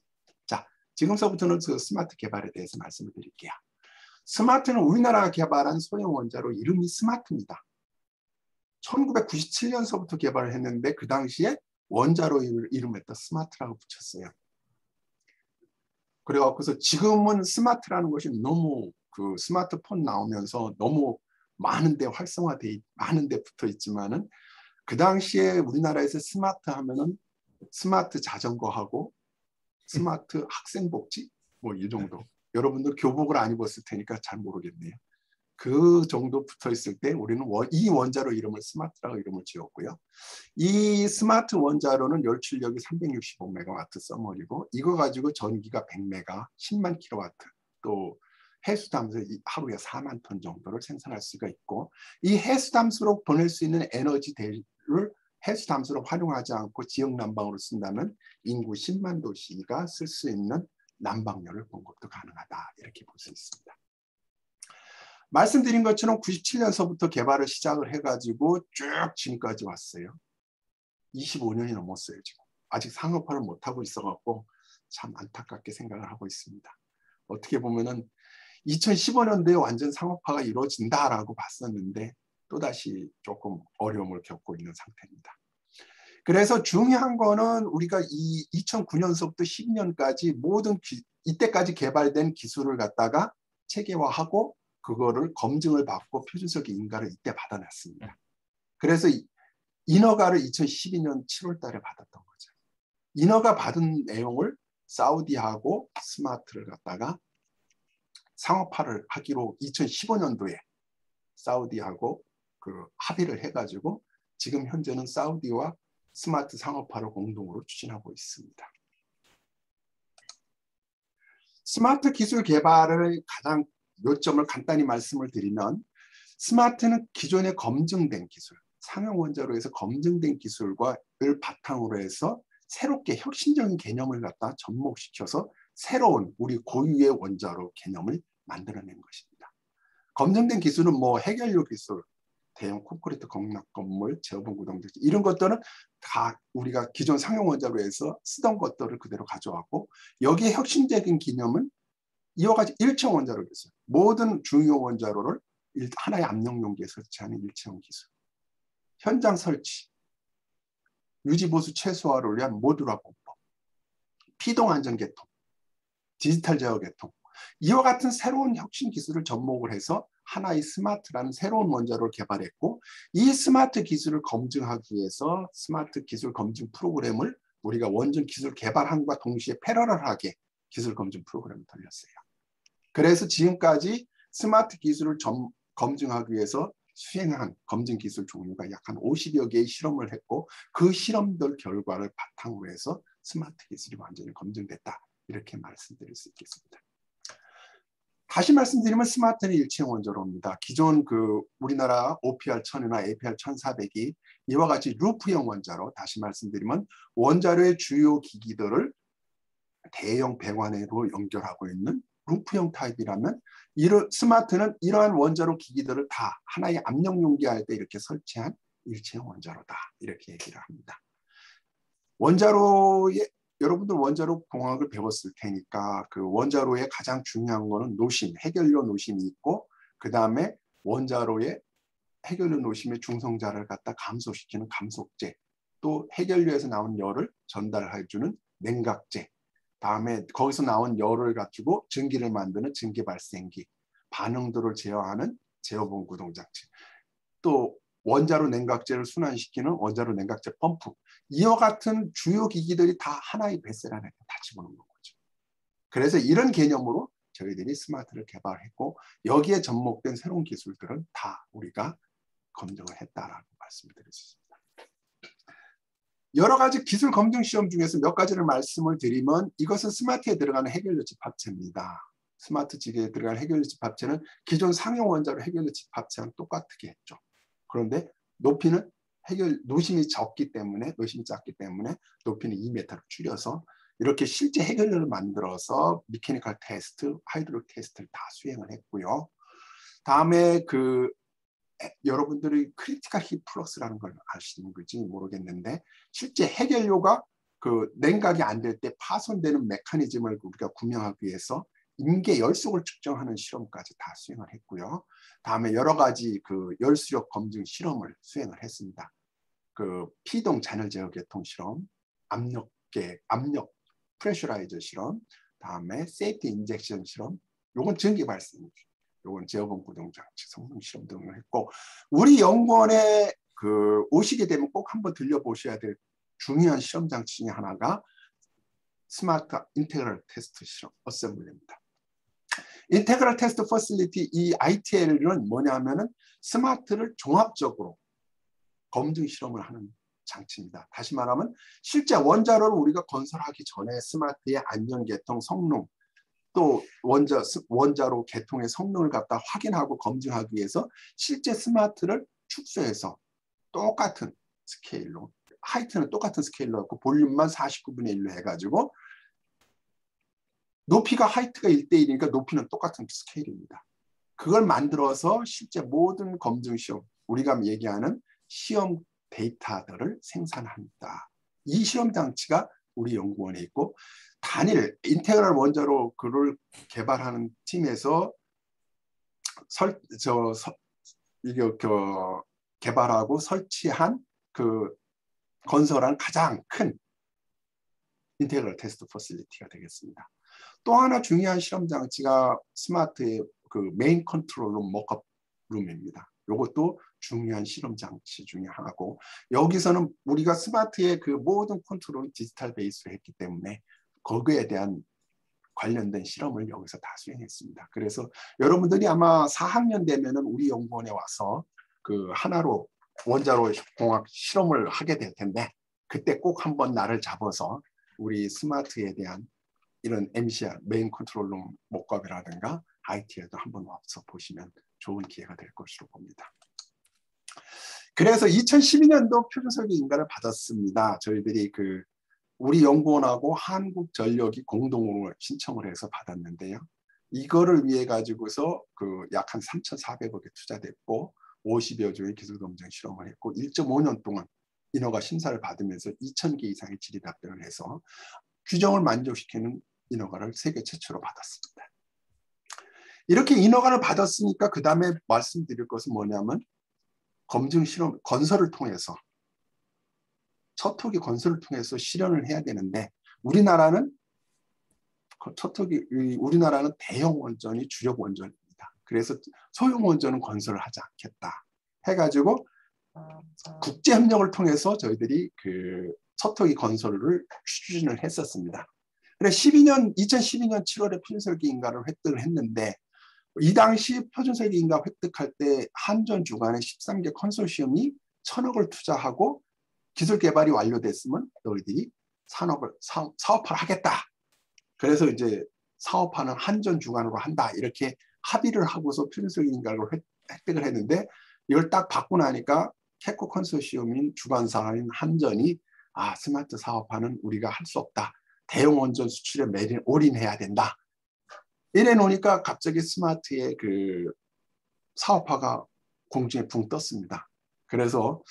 자, 지금서부터는 그 스마트 개발에 대해서 말씀을 드릴게요. 스마트는 우리나라가 개발한 소형 원자로 이름이 스마트입니다. 1997년서부터 개발을 했는데 그 당시에 원자로 이름에다 스마트라고 붙였어요. 그래서 지금은 스마트라는 것이 너무 스마트폰 나오면서 너무 많은데 많은데 붙어 있지만은, 그 당시에 우리나라에서 스마트 하면은 스마트 자전거하고 스마트 학생복지 뭐 이 정도. 여러분들 교복을 안 입었을 테니까 잘 모르겠네요. 그 정도 붙어 있을 때 우리는 이 원자로 이름을 스마트라고 이름을 지었고요. 이 스마트 원자로는 열출력이 365메가와트 써머리고, 이거 가지고 전기가 100메가, 10만 킬로와트, 또 해수담수 하루에 4만 톤 정도를 생산할 수가 있고, 이 해수담수로 보낼 수 있는 에너지를 해수담수로 활용하지 않고 지역 난방으로 쓴다면 인구 10만 도시가 쓸 수 있는 난방열을 공급도 가능하다, 이렇게 볼 수 있습니다. 말씀드린 것처럼 97년서부터 개발을 시작을 해가지고 쭉 지금까지 왔어요. 25년이 넘었어요. 지금 아직 상업화를 못하고 있어갖고 참 안타깝게 생각을 하고 있습니다. 어떻게 보면은 2015년도에 완전 상업화가 이루어진다라고 봤었는데 또다시 조금 어려움을 겪고 있는 상태입니다. 그래서 중요한 거는 우리가 이 2009년서부터 10년까지 모든 이때까지 개발된 기술을 갖다가 체계화하고 그거를 검증을 받고 표준설계 인가를 이때 받아놨습니다. 그래서 인허가를 2012년 7월 달에 받았던 거죠. 인허가 받은 내용을 사우디하고 스마트를 갖다가 상업화를 하기로 2015년도에 사우디하고 합의를 해가지고 지금 현재는 사우디와 스마트 상업화를 공동으로 추진하고 있습니다. 스마트 기술 개발을 가장 요점을 간단히 말씀을 드리면 스마트는 기존에 검증된 기술, 상용 원자로에서 검증된 기술과를 바탕으로 해서 새롭게 혁신적인 개념을 갖다 접목시켜서 새로운 우리 고유의 원자로 개념을 만들어낸 것입니다. 검증된 기술은 뭐 해결료 기술, 대형 콘크리트 공락 건물, 제어본 구동 이런 것들은 다 우리가 기존 상용 원자로에서 쓰던 것들을 그대로 가져왔고 여기에 혁신적인 개념은 이와 같이 일체형 원자로 기술, 모든 중요 원자로를 하나의 압력 용기에 설치하는 일체형 기술, 현장 설치, 유지보수 최소화를 위한 모듈화 공법, 피동 안전 개통, 디지털 제어 개통 이와 같은 새로운 혁신 기술을 접목을 해서 하나의 스마트라는 새로운 원자로를 개발했고 이 스마트 기술을 검증하기 위해서 스마트 기술 검증 프로그램을 우리가 원전 기술 개발함과 동시에 패러럴하게 기술 검증 프로그램을 돌렸어요. 그래서 지금까지 스마트 기술을 검증하기 위해서 수행한 검증 기술 종류가 약 한 50여 개의 실험을 했고 그 실험들 결과를 바탕으로 해서 스마트 기술이 완전히 검증됐다. 이렇게 말씀드릴 수 있겠습니다. 다시 말씀드리면 스마트는 일체형 원자로입니다. 기존 그 우리나라 OPR1000이나 APR1400이 이와 같이 루프형 원자로, 다시 말씀드리면 원자로의 주요 기기들을 대형 배관으로 연결하고 있는 루프형 타입이라면 스마트는 이러한 원자로 기기들을 다 하나의 압력 용기할 때 이렇게 설치한 일체형 원자로다. 이렇게 얘기를 합니다. 원자로의 여러분들 원자로 공학을 배웠을 테니까 그 원자로의 가장 중요한 거는 노심, 해결료 노심이 있고 그 다음에 원자로의 해결료 노심의 중성자를 갖다 감소시키는 감속제, 또 해결료에서 나온 열을 전달해주는 냉각제, 다음에 거기서 나온 열을 가지고 전기를 만드는 전기 발생기, 반응도를 제어하는 제어본 구동장치, 또 원자로 냉각제를 순환시키는 원자로 냉각제 펌프, 이와 같은 주요 기기들이 다 하나의 뱃셀 안에 다 집어넣는 거죠. 그래서 이런 개념으로 저희들이 스마트를 개발했고 여기에 접목된 새로운 기술들은 다 우리가 검증을 했다라고 말씀드릴 수 있습니다. 여러 가지 기술 검증 시험 중에서 몇 가지를 말씀을 드리면 이것은 스마트에 들어가는 해결료 집합체입니다. 스마트 기기에 들어가는 해결료 집합체는 기존 상용 원자로 해결료 집합체랑 똑같게 했죠. 그런데 높이는 노심이 작기 때문에 높이는 2m로 줄여서 이렇게 실제 해결료를 만들어서 미케니컬 테스트, 하이드롤 테스트를 다 수행을 했고요. 다음에 여러분들이 크리티컬 히 플러스라는 걸 아시는 건지 모르겠는데 실제 해결료가 냉각이 안 될 때 파손되는 메커니즘을 우리가 구명하기 위해서 임계 열속을 측정하는 실험까지 다 수행을 했고요. 다음에 여러 가지 열수력 검증 실험을 수행을 했습니다. 피동 잔열 제어 개통 실험, 압력 프레셔라이저 실험, 다음에 세이프티 인젝션 실험, 요건 전기 발생기, 요건 제어본 구동장치 성능 실험 등을 했고 우리 연구원에 오시게 되면 꼭 한번 들려보셔야 될 중요한 실험 장치 중에 하나가 스마트 인테그럴 테스트 실험 어셈블리입니다. 인테그럴 테스트 퍼실리티, 이 ITL은 뭐냐면은 스마트를 종합적으로 검증 실험을 하는 장치입니다. 다시 말하면 실제 원자로를 우리가 건설하기 전에 스마트의 안전 개통 성능, 또 원자로 개통의 성능을 갖다 확인하고 검증하기 위해서 실제 스마트를 축소해서 똑같은 스케일로, 하이트는 똑같은 스케일로 갖고 볼륨만 49분의 1로 해가지고 높이가 하이트가 1대1이니까 높이는 똑같은 스케일입니다. 그걸 만들어서 실제 모든 검증 시험, 우리가 얘기하는 시험 데이터들을 생산합니다. 이 실험 장치가 우리 연구원에 있고 단일 인테그럴 원자로 그를 개발하는 팀에서 개발하고 설치한 건설한 가장 큰 인테그럴 테스트 퍼실리티가 되겠습니다. 또 하나 중요한 실험 장치가 스마트의 메인 컨트롤룸 모크업 룸입니다. 이것도 중요한 실험 장치 중에 하나고 여기서는 우리가 스마트의 모든 컨트롤을 디지털 베이스로 했기 때문에 거기에 대한 관련된 실험을 여기서 다 수행했습니다. 그래서 여러분들이 아마 4학년 되면은 우리 연구원에 와서 하나로 원자로 공학 실험을 하게 될 텐데 그때 꼭 한번 날을 잡아서 우리 스마트에 대한 이런 MCR, 메인 컨트롤룸 목qab이라든가 IT에도 한번 와서 보시면 좋은 기회가 될 것으로 봅니다. 그래서 2012년도 표준설계 인가를 받았습니다. 저희들이 우리 연구원하고 한국전력이 공동으로 신청을 해서 받았는데요. 이거를 위해 가지고서 약 한 3,400억에 투자됐고 50여 조의 기술검증 실험을 했고 1.5년 동안 인허가 심사를 받으면서 2,000개 이상의 질의 답변을 해서 규정을 만족시키는 인허가를 세계 최초로 받았습니다. 이렇게 인허가를 받았으니까 그 다음에 말씀드릴 것은 뭐냐면 검증 실험 건설을 통해서 첫 호기 건설을 통해서 실현을 해야 되는데 우리나라는 우리나라는 대형 원전이 주력 원전입니다. 그래서 소형 원전은 건설을 하지 않겠다 해가지고 국제협력을 통해서 저희들이 첫 호기 건설을 추진을 했었습니다. 그래서 2012년 7월에 표준설계 인가를 획득을 했는데 이 당시 표준설계 인가 획득할 때 한전 주관의 13개 컨소시엄이 1,000억을 투자하고 기술 개발이 완료됐으면 너희들이 사업화를 하겠다. 그래서 이제 사업화는 한전 주관으로 한다. 이렇게 합의를 하고서 표준설계 인가를 획득을 했는데 이걸 딱 받고 나니까 캐코 컨소시엄인 주관사인 한전이 스마트 사업화는 우리가 할 수 없다. 대형 원전 수출에 올인해야 된다. 이래 놓으니까 갑자기 스마트의 사업화가 공중에 붕 떴습니다. 그래서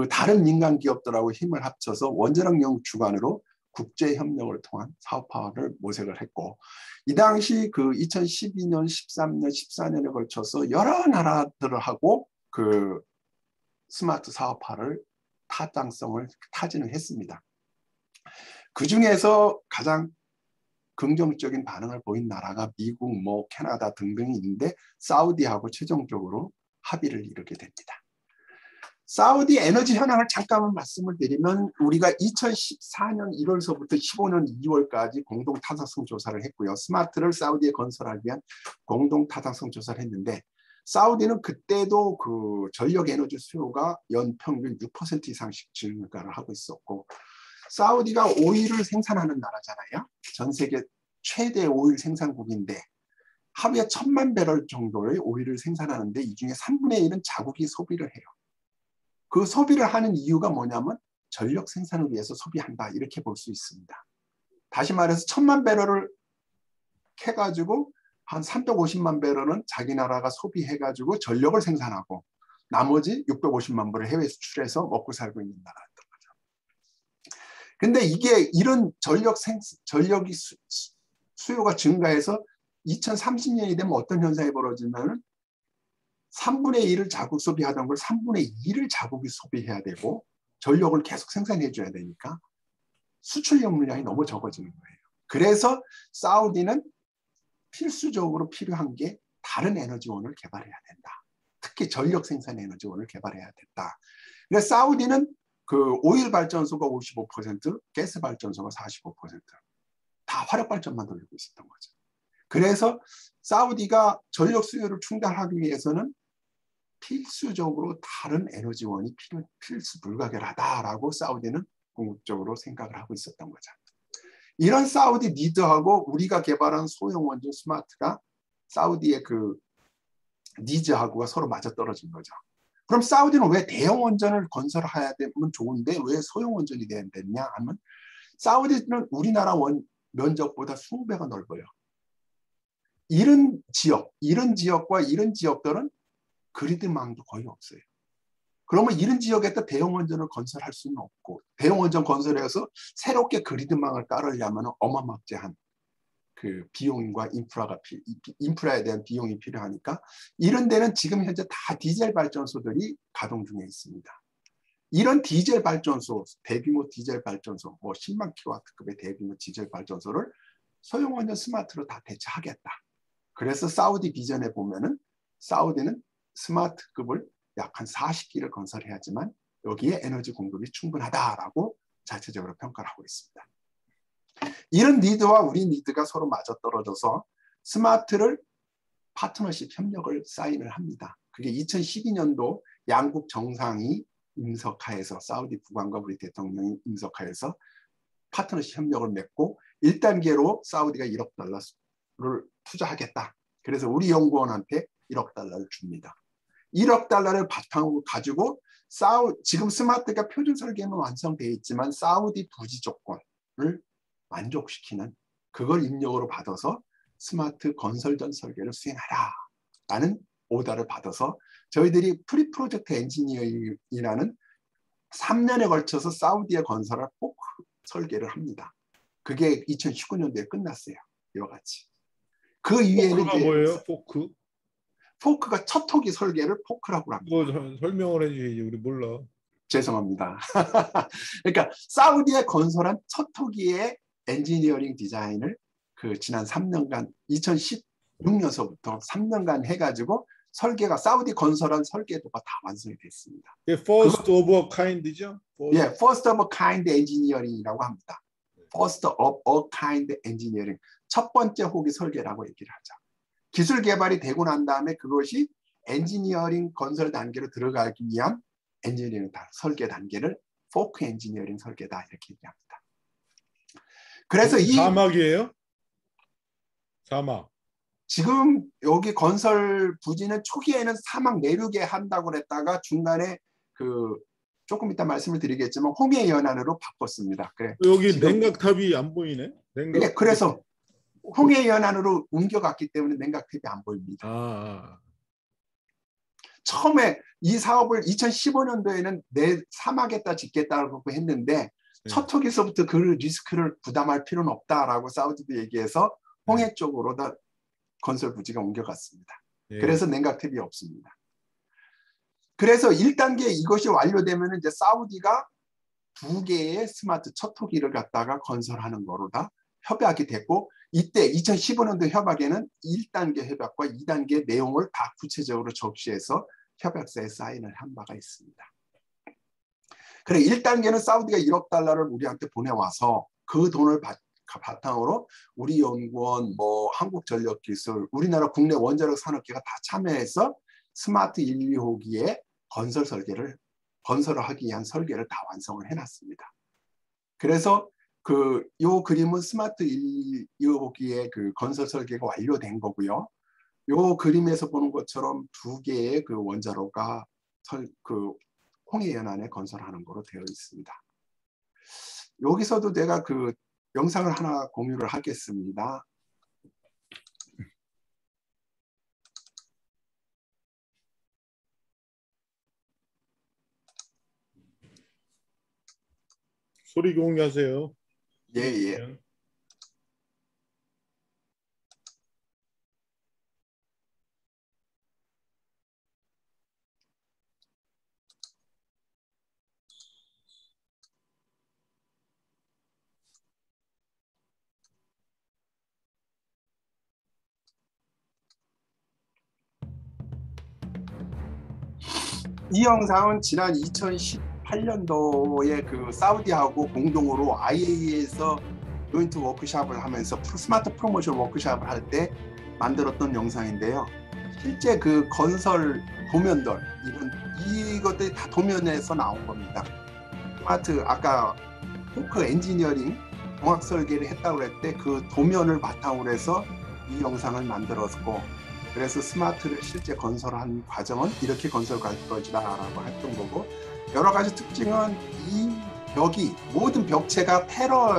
다른 민간 기업들하고 힘을 합쳐서 원자력 연구 주관으로 국제협력을 통한 사업화를 모색을 했고 이 당시 2012년, 13년, 14년에 걸쳐서 여러 나라들하고 스마트 사업화를 타당성을 타진을 했습니다. 그 중에서 가장 긍정적인 반응을 보인 나라가 미국, 캐나다 등등이 있는데 사우디하고 최종적으로 합의를 이루게 됩니다. 사우디 에너지 현황을 잠깐만 말씀을 드리면 우리가 2014년 1월서부터 15년 2월까지 공동 타당성 조사를 했고요. 스마트를 사우디에 건설하기 위한 공동 타당성 조사를 했는데 사우디는 그때도 전력 에너지 수요가 연평균 6% 이상씩 증가를 하고 있었고 사우디가 오일을 생산하는 나라잖아요. 전 세계 최대 오일 생산국인데 하루에 1,000만 배럴 정도의 오일을 생산하는데 이 중에 3분의 1은 자국이 소비를 해요. 그 소비를 하는 이유가 뭐냐면 전력 생산을 위해서 소비한다. 이렇게 볼 수 있습니다. 다시 말해서 1,000만 배럴을 캐가지고 한 350만 배럴은 자기 나라가 소비해가지고 전력을 생산하고 나머지 650만 배를 해외 수출해서 먹고 살고 있는 나라였던 거죠. 근데 이게 이런 전력이 수요가 증가해서 2030년이 되면 어떤 현상이 벌어지냐면 3분의 1을 자국 소비하던 걸 3분의 2를 자국이 소비해야 되고 전력을 계속 생산해 줘야 되니까 수출력 물량이 너무 적어지는 거예요. 그래서 사우디는 필수적으로 필요한 게 다른 에너지원을 개발해야 된다. 특히 전력 생산 에너지원을 개발해야 된다. 그래서 사우디는 오일 발전소가 55%, 가스 발전소가 45%, 다 화력 발전만 돌리고 있었던 거죠. 그래서 사우디가 전력 수요를 충당하기 위해서는 필수적으로 다른 에너지원이 필수 불가결하다라고 사우디는 궁극적으로 생각을 하고 있었던 거죠. 이런 사우디 니드하고 우리가 개발한 소형 원전 스마트가 사우디의 니즈하고가 서로 맞아떨어진 거죠. 그럼 사우디는 왜 대형 원전을 건설해야 되면 좋은데 왜 소형 원전이 됐냐 하면 사우디는 우리나라 면적보다 20배가 넓어요. 이런 지역과 이런 지역들은 그리드망도 거의 없어요. 그러면 이런 지역에다 대형 원전을 건설할 수는 없고 대형 원전 건설해서 새롭게 그리드망을 깔으려면 어마막지한 비용과 인프라에 대한 비용이 필요하니까 이런 데는 지금 현재 다 디젤 발전소들이 가동 중에 있습니다. 이런 디젤 발전소, 대규모 디젤 발전소, 10만 킬로와트급의 대규모 디젤 발전소를 소형 원전 스마트로 다 대체하겠다. 그래서 사우디 비전에 보면은 사우디는 스마트급을 약 한 40기를 건설해야지만 여기에 에너지 공급이 충분하다라고 자체적으로 평가를 하고 있습니다. 이런 니드와 우리 니드가 서로 맞아떨어져서 스마트를 파트너십 협력을 사인을 합니다. 그게 2012년도 양국 정상이 임석하에서 사우디 국왕과 우리 대통령이 임석하에서 파트너십 협력을 맺고 1단계로 사우디가 1억 달러를 투자하겠다. 그래서 우리 연구원한테 1억 달러를 줍니다. 1억 달러를 바탕으로 가지고 지금 스마트가 표준 설계는 완성되어 있지만 사우디 부지 조건을 만족시키는 그걸 입력으로 받아서 스마트 건설전 설계를 수행하라 라는 오더를 받아서 저희들이 프리 프로젝트 엔지니어링이라는 3년에 걸쳐서 사우디에 건설할 포크 설계를 합니다. 그게 2019년도에 끝났어요. 이와 같이. 그 이후에는 포크가 뭐예요? 포크? 포크가 첫 토기 설계를 포크라고 합니다. 그거 설명을 해주시지. 우리 몰라. 죄송합니다. 그러니까 사우디에 건설한 첫 토기의 엔지니어링 디자인을 그 지난 3년간 2016년서부터 3년간 해가지고 설계가 사우디 건설한 설계도가 다 완성이 됐습니다. First of a kind이죠? 예, First of a kind engineering이라고 합니다. First of a kind engineering. 첫 번째 호기 설계라고 얘기를 하죠. 기술 개발이 되고 난 다음에 그것이 엔지니어링 건설 단계로 들어가기 위한 엔지니어링 설계 단계를 포크 엔지니어링 설계다 이렇게 얘기합니다. 그래서 이 사막이에요? 사막. 지금 여기 건설 부지는 초기에는 사막 내륙에 한다고 그랬다가 중간에 그 조금 이따 말씀을 드리겠지만 홍해 연안으로 바꿨습니다. 그래. 여기 냉각탑이 안 보이네. 네, 그래서 홍해 연안으로 옮겨갔기 때문에 냉각탑이 안 보입니다. 처음에 이 사업을 2015년도에는 내 사막에다 짓겠다고 했는데 첫 호기서부터 그 리스크를 부담할 필요는 없다라고 사우디도 얘기해서 홍해 쪽으로 다 건설 부지가 옮겨갔습니다. 그래서 냉각탑이 없습니다. 그래서 1단계 이것이 완료되면 이제 사우디가 2개의 스마트 첫 호기를 갖다가 건설하는 거로 다 협약이 됐고 이때 2015년도 협약에는 1단계 협약과 2단계 내용을 다 구체적으로 적시해서 협약서에 사인을 한 바가 있습니다. 그래 1단계는 사우디가 1억 달러를 우리한테 보내와서 그 돈을 바탕으로 우리 연구원, 한국전력기술, 우리나라 국내 원자력 산업계가 다 참여해서 스마트 1, 2호기의 건설을 하기 위한 설계를 다 완성을 해놨습니다. 그래서 요 그림은 스마트 1, 2호기의 그 건설 설계가 완료된 거고요. 요 그림에서 보는 것처럼 2개의 그 원자로가 홍해 연안에 건설하는 거로 되어 있습니다. 여기서도 내가 그 영상을 하나 공유를 하겠습니다. 소리 공유하세요. 예. 이 영상은 지난 2018년도에 그 사우디하고 공동으로 IAEA에서 조인트 워크숍을 하면서 스마트 프로모션 워크숍을 할 때 만들었던 영상인데요. 실제 그 건설 도면들 이것들이 다 도면에서 나온 겁니다. 스마트 아까 포크 엔지니어링 공학 설계를 했다고 했을 때 그 도면을 바탕으로 해서 이 영상을 만들었고 그래서 스마트를 실제 건설한 과정은 이렇게 건설할 것이다라고 했던 거고 여러 가지 특징은 이 벽이 모든 벽체가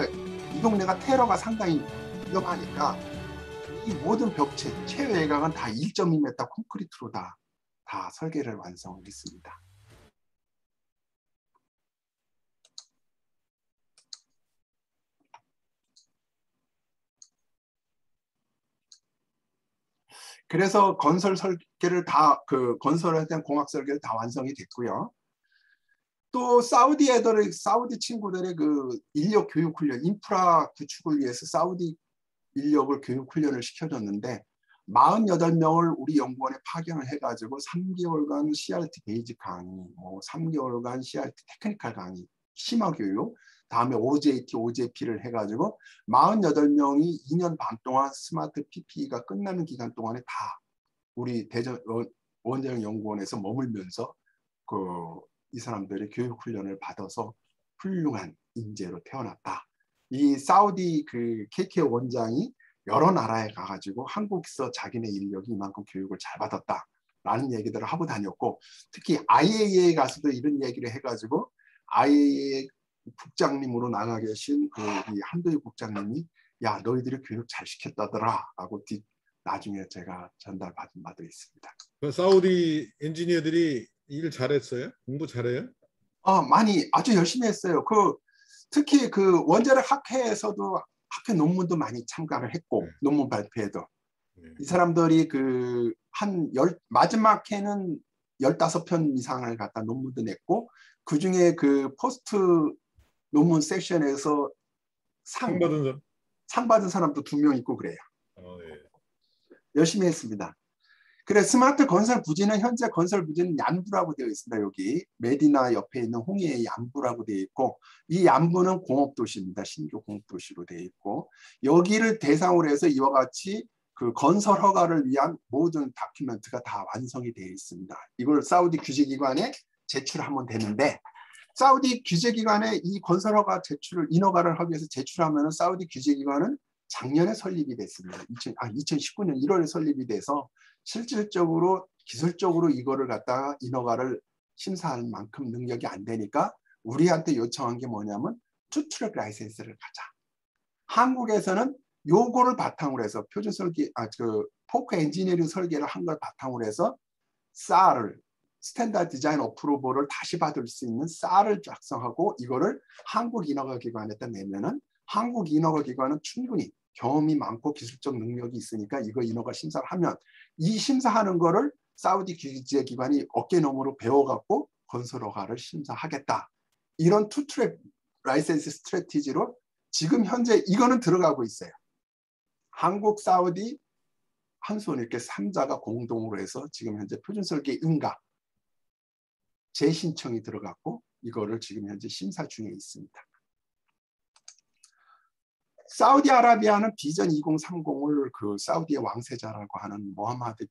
이 동네가 테러가 상당히 위험하니까 이 모든 벽체 최외곽은 다 1.2m 콘크리트로 다 설계를 완성을 했습니다. 그래서 건설 설계를 건설에 대한 공학 설계를 다 완성이 됐고요. 또 사우디 친구들의 그 인력 교육 훈련, 인프라 구축을 위해서 사우디 인력을 교육 훈련을 시켜줬는데 48명을 우리 연구원에 파견을 해가지고 3개월간 CRT 베이직 강의, 3개월간 CRT 테크니컬 강의, 심화 교육, 다음에 OJT, OJP를 해가지고 48명이 2년 반 동안 스마트 PPE가 끝나는 기간 동안에 다 우리 원자력 연구원에서 머물면서 그 이 사람들이 교육 훈련을 받아서 훌륭한 인재로 태어났다. 이 사우디 그 KK 원장이 여러 나라에 가가지고 한국에서 자기네 인력이 이만큼 교육을 잘 받았다라는 얘기들을 하고 다녔고, 특히 IAEA에 가서도 이런 얘기를 해가지고 IAEA 국장님으로 나가 계신 그 우리 한도희 국장님이 야 너희들이 교육 잘 시켰다더라 라고 나중에 제가 전달받은 바도 있습니다. 그 사우디 엔지니어들이 일 잘했어요? 공부 잘해요? 많이 아주 열심히 했어요. 특히 그 원자력 학회에서도 학회 논문도 많이 참가를 했고 네. 논문 발표에도 네. 이 사람들이 그 마지막 해는 15편 이상을 갖다 논문도 냈고, 그 중에 그 포스트 논문 섹션에서 상 받은 사람도 2명 있고 그래요. 네. 열심히 했습니다. 그래, 스마트 건설 부지는 현재 건설 부지는 얀부라고 되어 있습니다. 여기 메디나 옆에 있는 홍해의 얀부라고 되어 있고, 이 얀부는 공업도시입니다. 신규 공업도시로 되어 있고, 여기를 대상으로 해서 이와 같이 그 건설 허가를 위한 모든 다큐멘트가 다 완성이 되어 있습니다. 이걸 사우디 규제기관에 제출하면 되는데, 사우디 규제기관에 이 건설 허가 인허가를 하기 위해서 제출하면 사우디 규제기관은 작년에 설립이 됐습니다. 2019년 1월에 설립이 돼서 실질적으로 기술적으로 이거를 갖다가 인허가를 심사할 만큼 능력이 안 되니까 우리한테 요청한 게 뭐냐면 투트랙 라이센스를 가자. 한국에서는 요거를 바탕으로 해서 표준 설계, 포크 엔지니어링 설계를 한 걸 바탕으로 해서 SAR을 스탠다드 디자인 어프로벌을 다시 받을 수 있는 SAR을 작성하고 이거를 한국 인허가 기관에다 내면은 한국 인허가 기관은 충분히 경험이 많고 기술적 능력이 있으니까 이거 인허가 심사를 하면 이 심사하는 거를 사우디 규제기관이 어깨너머로 배워갖고 건설 허가를 심사하겠다. 이런 투트랙 라이센스 스트래티지로 지금 현재 이거는 들어가고 있어요. 한국, 사우디, 한손 이렇게 3자가 공동으로 해서 지금 현재 표준설계 인가 재신청이 들어갔고 이거를 지금 현재 심사 중에 있습니다. 사우디아라비아는 비전 2030을 그 사우디의 왕세자라고 하는 모하마드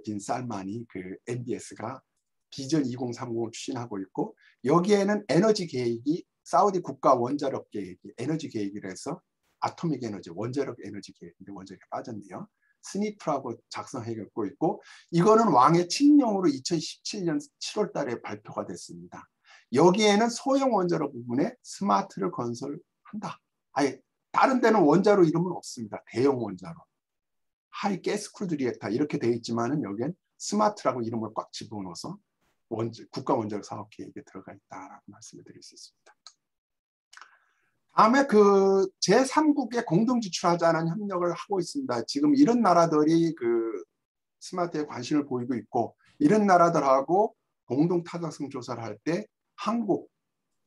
빈 살만이 그 MBS가 비전 2030을 추진하고 있고, 여기에는 에너지 계획이 사우디 국가 원자력 계획이 에너지 계획이라 해서 아토믹 에너지 원자력 에너지 계획인데 원자력이 빠졌네요. 스니프라고 작성해갖고 있고, 이거는 왕의 칙령으로 2017년 7월 달에 발표가 됐습니다. 여기에는 소형 원자력 부분에 스마트를 건설한다. 다른 데는 원자로 이름은 없습니다. 대형 원자로. 하이 가스 크루드 리액터 이렇게 되어 있지만은 여기엔 스마트라고 이름을 꽉 집어넣어서 국가 원자력 사업 계획에 들어가 있다라고 말씀을 드릴 수 있습니다. 다음에 그 제3국에 공동 지출하자는 협력을 하고 있습니다. 지금 이런 나라들이 그 스마트에 관심을 보이고 있고, 이런 나라들하고 공동 타당성 조사를 할 때 한국,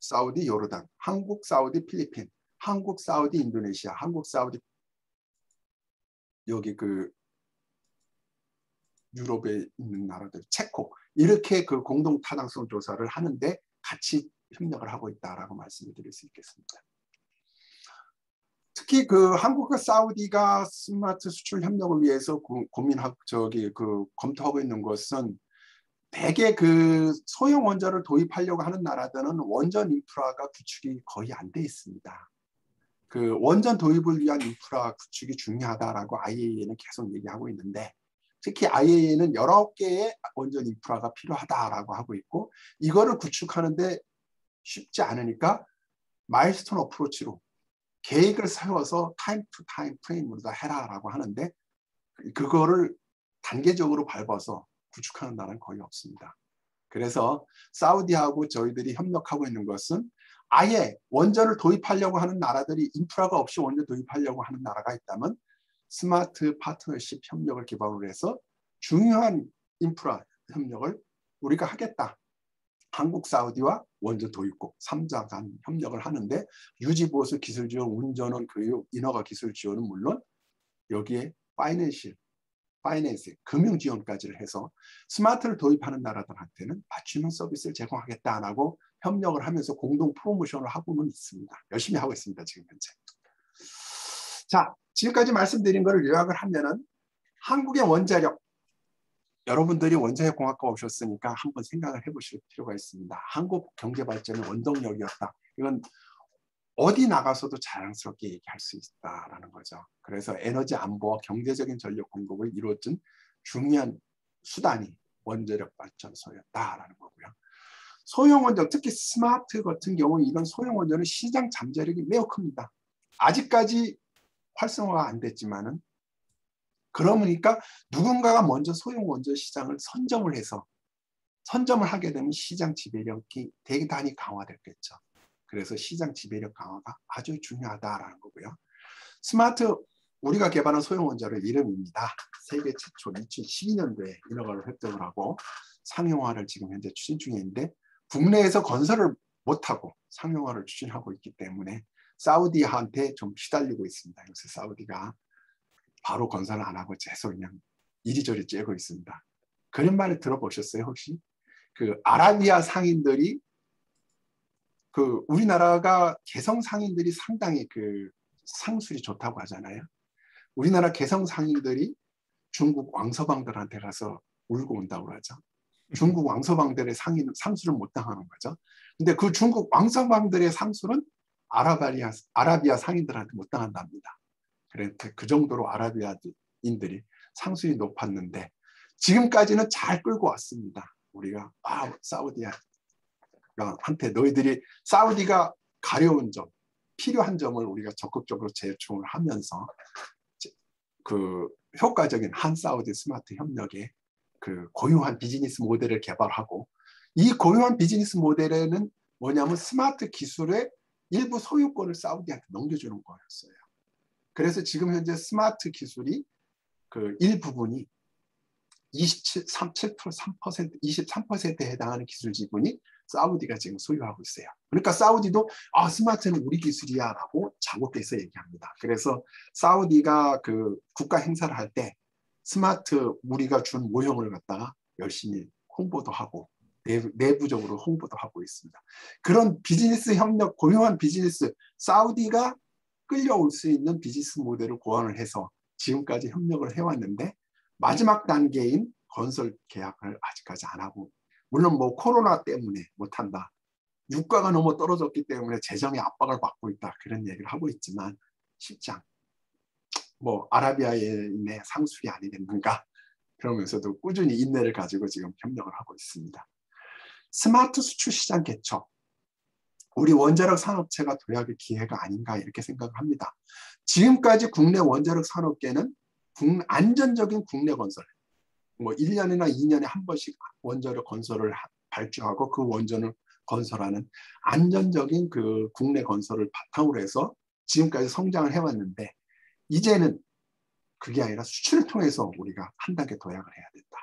사우디, 요르단, 한국, 사우디, 필리핀, 한국, 사우디, 인도네시아, 한국, 사우디, 여기 그 유럽에 있는 나라들, 체코, 이렇게 그 공동 타당성 조사를 하는데 같이 협력을 하고 있다라고 말씀을 드릴 수 있겠습니다. 특히 그 한국과 사우디가 스마트 수출 협력을 위해서 검토하고 있는 것은 대개 그 소형 원자를 도입하려고 하는 나라들은 원전 인프라가 구축이 거의 안 돼 있습니다. 그 원전 도입을 위한 인프라 구축이 중요하다라고 IAEA는 계속 얘기하고 있는데, 특히 IAEA는 여러 개의 원전 인프라가 필요하다라고 하고 있고, 이거를 구축하는데 쉽지 않으니까 마일스톤 어프로치로 계획을 세워서 타임 투 타임 프레임으로 다 해라라고 하는데, 그거를 단계적으로 밟아서 구축하는 나라는 거의 없습니다. 그래서 사우디하고 저희들이 협력하고 있는 것은 아예 원전을 도입하려고 하는 나라들이 인프라가 없이 원전 도입하려고 하는 나라가 있다면 스마트 파트너십 협력을 기반으로 해서 중요한 인프라 협력을 우리가 하겠다. 한국, 사우디와 원전 도입국 3자 간 협력을 하는데 유지보수 기술 지원, 운전원 교육, 인허가 기술 지원은 물론 여기에 파이낸싱, 금융 지원까지를 해서 스마트를 도입하는 나라들한테는 맞춤형 서비스를 제공하겠다라고 협력을 하면서 공동 프로모션을 하고는 있습니다. 열심히 하고 있습니다. 지금 현재. 자, 지금까지 말씀드린 것을 요약을 하면은 한국의 원자력, 여러분들이 원자력공학과 오셨으니까 한번 생각을 해보실 필요가 있습니다. 한국 경제 발전의 원동력이었다. 이건 어디 나가서도 자랑스럽게 얘기할 수 있다라는 거죠. 그래서 에너지 안보와 경제적인 전력 공급을 이루어준 중요한 수단이 원자력 발전소였다라는 거고요. 소형 원전, 특히 스마트 같은 경우 이런 소형 원전은 시장 잠재력이 매우 큽니다. 아직까지 활성화가 안 됐지만은 그러니까 누군가가 먼저 소형 원전 시장을 선점을 하게 되면 시장 지배력이 대단히 강화됐겠죠. 그래서 시장 지배력 강화가 아주 중요하다라는 거고요. 스마트 우리가 개발한 소형 원자력 이름입니다. 세계 최초 2012년도에 인허가를 획득을 하고 상용화를 지금 현재 추진 중에 있는데 국내에서 건설을 못하고 상용화를 추진하고 있기 때문에 사우디한테 좀 시달리고 있습니다. 요새 사우디가 바로 건설을 안 하고 계속 그냥 이리저리 쬐고 있습니다. 그런 말 들어보셨어요 혹시? 그 아라비아 상인들이 그 우리나라가 개성 상인들이 상당히 그 상술이 좋다고 하잖아요. 우리나라 개성 상인들이 중국 왕서방들한테 가서 울고 온다고 하죠. 중국 왕서방들의 상술을 못 당하는 거죠. 근데 그 중국 왕서방들의 상술은 아라비아 상인들한테 못 당한답니다. 그래서 그 정도로 아라비아인들이 상술이 높았는데 지금까지는 잘 끌고 왔습니다. 우리가 사우디한테 너희들이 사우디가 가려운 점, 필요한 점을 우리가 적극적으로 제공을 하면서 그 효과적인 한사우디 스마트 협력에 그 고유한 비즈니스 모델을 개발하고 이 고유한 비즈니스 모델에는 뭐냐면 스마트 기술의 일부 소유권을 사우디한테 넘겨주는 거였어요. 그래서 지금 현재 스마트 기술이 그 일부분이 23%에 해당하는 기술 지분이 사우디가 지금 소유하고 있어요. 그러니까 사우디도 스마트는 우리 기술이야 라고 자국해서 얘기합니다. 그래서 사우디가 그 국가 행사를 할 때 스마트 우리가 준 모형을 갖다가 열심히 홍보도 하고 내부적으로 홍보도 하고 있습니다. 그런 비즈니스 협력, 고유한 비즈니스, 사우디가 끌려올 수 있는 비즈니스 모델을 고안을 해서 지금까지 협력을 해왔는데 마지막 단계인 건설 계약을 아직까지 안 하고 물론 뭐 코로나 때문에 못한다. 유가가 너무 떨어졌기 때문에 재정의 압박을 받고 있다. 그런 얘기를 하고 있지만 쉽지 않고 뭐 아라비아인의 상술이 아니겠는가 그러면서도 꾸준히 인내를 가지고 지금 협력을 하고 있습니다. 스마트 수출 시장 개척. 우리 원자력 산업체가 도약의 기회가 아닌가 이렇게 생각을 합니다. 지금까지 국내 원자력 산업계는 안전적인 국내 건설, 뭐 1년이나 2년에 한 번씩 원자력 건설을 발주하고 그 원전을 건설하는 안전적인 그 국내 건설을 바탕으로 해서 지금까지 성장을 해왔는데 이제는 그게 아니라 수출을 통해서 우리가 한 단계 도약을 해야 된다.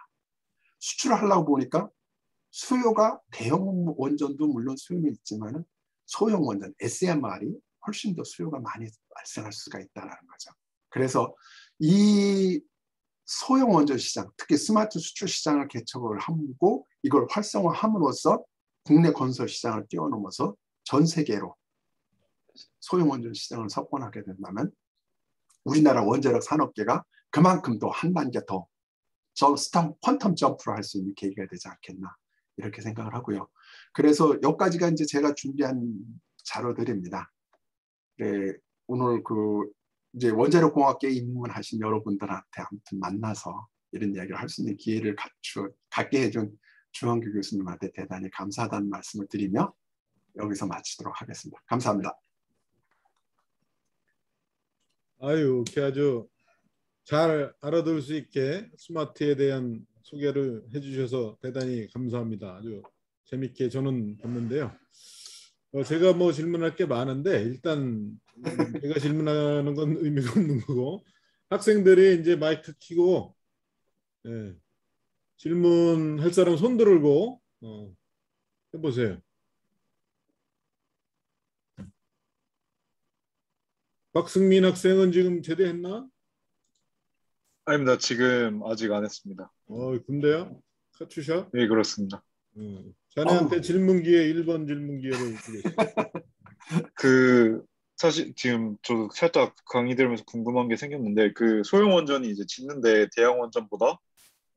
수출을 하려고 보니까 수요가 대형 원전도 물론 수요는 있지만 소형 원전, SMR이 훨씬 더 수요가 많이 발생할 수가 있다는 거죠. 그래서 이 소형 원전 시장, 특히 스마트 수출 시장을 개척을 하고 이걸 활성화함으로써 국내 건설 시장을 뛰어넘어서 전 세계로 소형 원전 시장을 석권하게 된다면 우리나라 원자력 산업계가 그만큼 더 한 단계 더 퀀텀 점프를 할 수 있는 계기가 되지 않겠나 이렇게 생각을 하고요. 그래서 여기까지가 이제 제가 준비한 자료들입니다. 네, 오늘 그 이제 원자력 공학계에 입문하신 여러분들한테 아무튼 만나서 이런 이야기를 할 수 있는 기회를 갖게 해준 주한규 교수님한테 대단히 감사하다는 말씀을 드리며 여기서 마치도록 하겠습니다. 감사합니다. 이렇게 아주 잘 알아들 수 있게 스마트에 대한 소개를 해주셔서 대단히 감사합니다. 아주 재밌게 저는 봤는데요. 제가 뭐 질문할 게 많은데 일단 제가 질문하는 건 의미가 없는 거고 학생들이 이제 마이크 켜고 질문할 사람 손 들고 해보세요. 박승민 학생은 지금 제대했나? 아닙니다. 지금 아직 안 했습니다. 근데요? 카투샤? 네, 그렇습니다. 자네한테 질문 기회 1번 질문 기회를 주겠습니다. 사실 지금 저도 살짝 강의 들으면서 궁금한 게 생겼는데 그 소형 원전이 이제 짓는데 대형 원전보다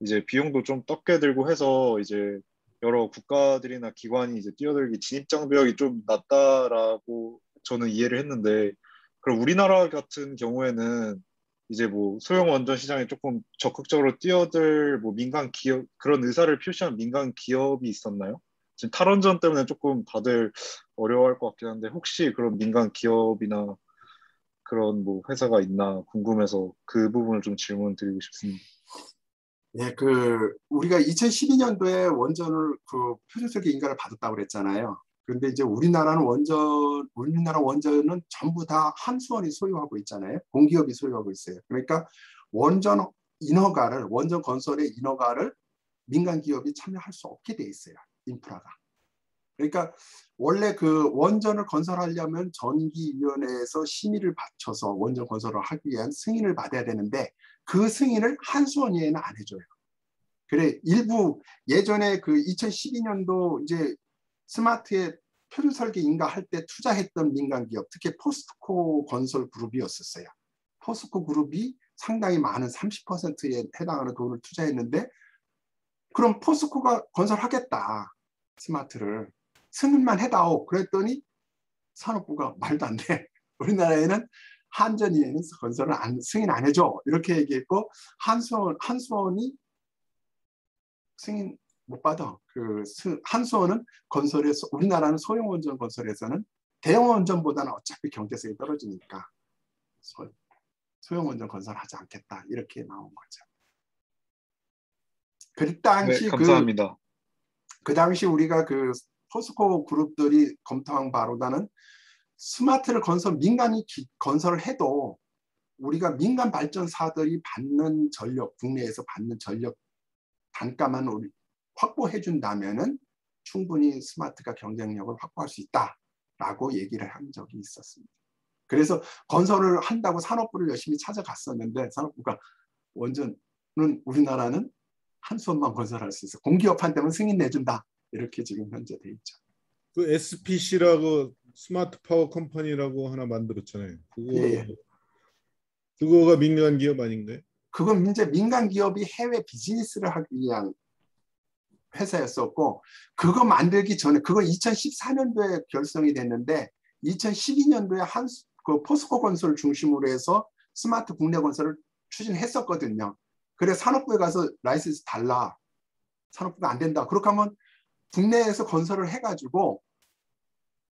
이제 비용도 좀 적게 들고 해서 이제 여러 국가들이나 기관이 이제 뛰어들기 진입 장벽이 좀 낮다라고 저는 이해를 했는데, 그럼 우리나라 같은 경우에는 이제 뭐 소형 원전 시장에 조금 적극적으로 뛰어들 뭐 민간 기업, 그런 의사를 표시한 민간 기업이 있었나요? 지금 탈원전 때문에 조금 다들 어려워할 것 같긴 한데, 혹시 그런 민간 기업이나 그런 뭐 회사가 있나 궁금해서 그 부분을 좀 질문 드리고 싶습니다. 예, 우리가 2012년도에 원전을 표준설계 인가를 받았다고 그랬잖아요. 그런데 이제 우리나라 원전은 전부 다 한수원이 소유하고 있잖아요. 공기업이 소유하고 있어요. 그러니까 원전 원전 건설의 인허가를 민간 기업이 참여할 수 없게 돼 있어요. 인프라가. 그러니까 원래 원전을 건설하려면 전기위원회에서 심의를 받쳐서 원전 건설을 하기 위한 승인을 받아야 되는데 그 승인을 한수원위에는 안 해줘요. 그래 일부 예전에 2012년도 이제 스마트에 표준 설계 인가할 때 투자했던 민간 기업, 특히 포스코 건설 그룹이었었어요. 포스코 그룹이 상당히 많은 30%에 해당하는 돈을 투자했는데, 그럼 포스코가 건설하겠다 스마트를 승인만 해다오 그랬더니 산업부가 말도 안 돼. 우리나라에는 한전위에는 건설을 승인 안 해줘 이렇게 얘기했고, 한수원이 승인 못 받아. 한수원은 건설에서, 우리나라는 소형 원전 건설에서는 대형 원전보다는 어차피 경제성이 떨어지니까 소형 원전 건설하지 않겠다 이렇게 나온 거죠. 그 당시 네, 감사합니다. 그 당시 우리가 포스코 그룹들이 검토한 바로다는 스마트를 민간이 건설을 해도 우리가 민간 발전사들이 받는 전력, 국내에서 받는 전력 단가만 확보해 준다면은 충분히 스마트가 경쟁력을 확보할 수 있다라고 얘기를 한 적이 있었습니다. 그래서 건설을 한다고 산업부를 열심히 찾아갔었는데 산업부가 원전은 우리나라는 한수원만 건설할 수 있어. 공기업한테만 승인 내준다. 이렇게 지금 현재 돼 있죠. SPC라고 스마트 파워 컴퍼니라고 하나 만들었잖아요. 예. 그거가 민간 기업 아닌가요? 그건 이제 민간 기업이 해외 비즈니스를 하기 위한 회사였었고, 그거 만들기 전에, 그거 2014년도에 결성이 됐는데 2012년도에 포스코 건설을 중심으로 해서 스마트 국내 건설을 추진했었거든요. 그래서 산업부에 가서 라이센스 달라. 산업부가 안 된다. 그렇게 하면 국내에서 건설을 해가지고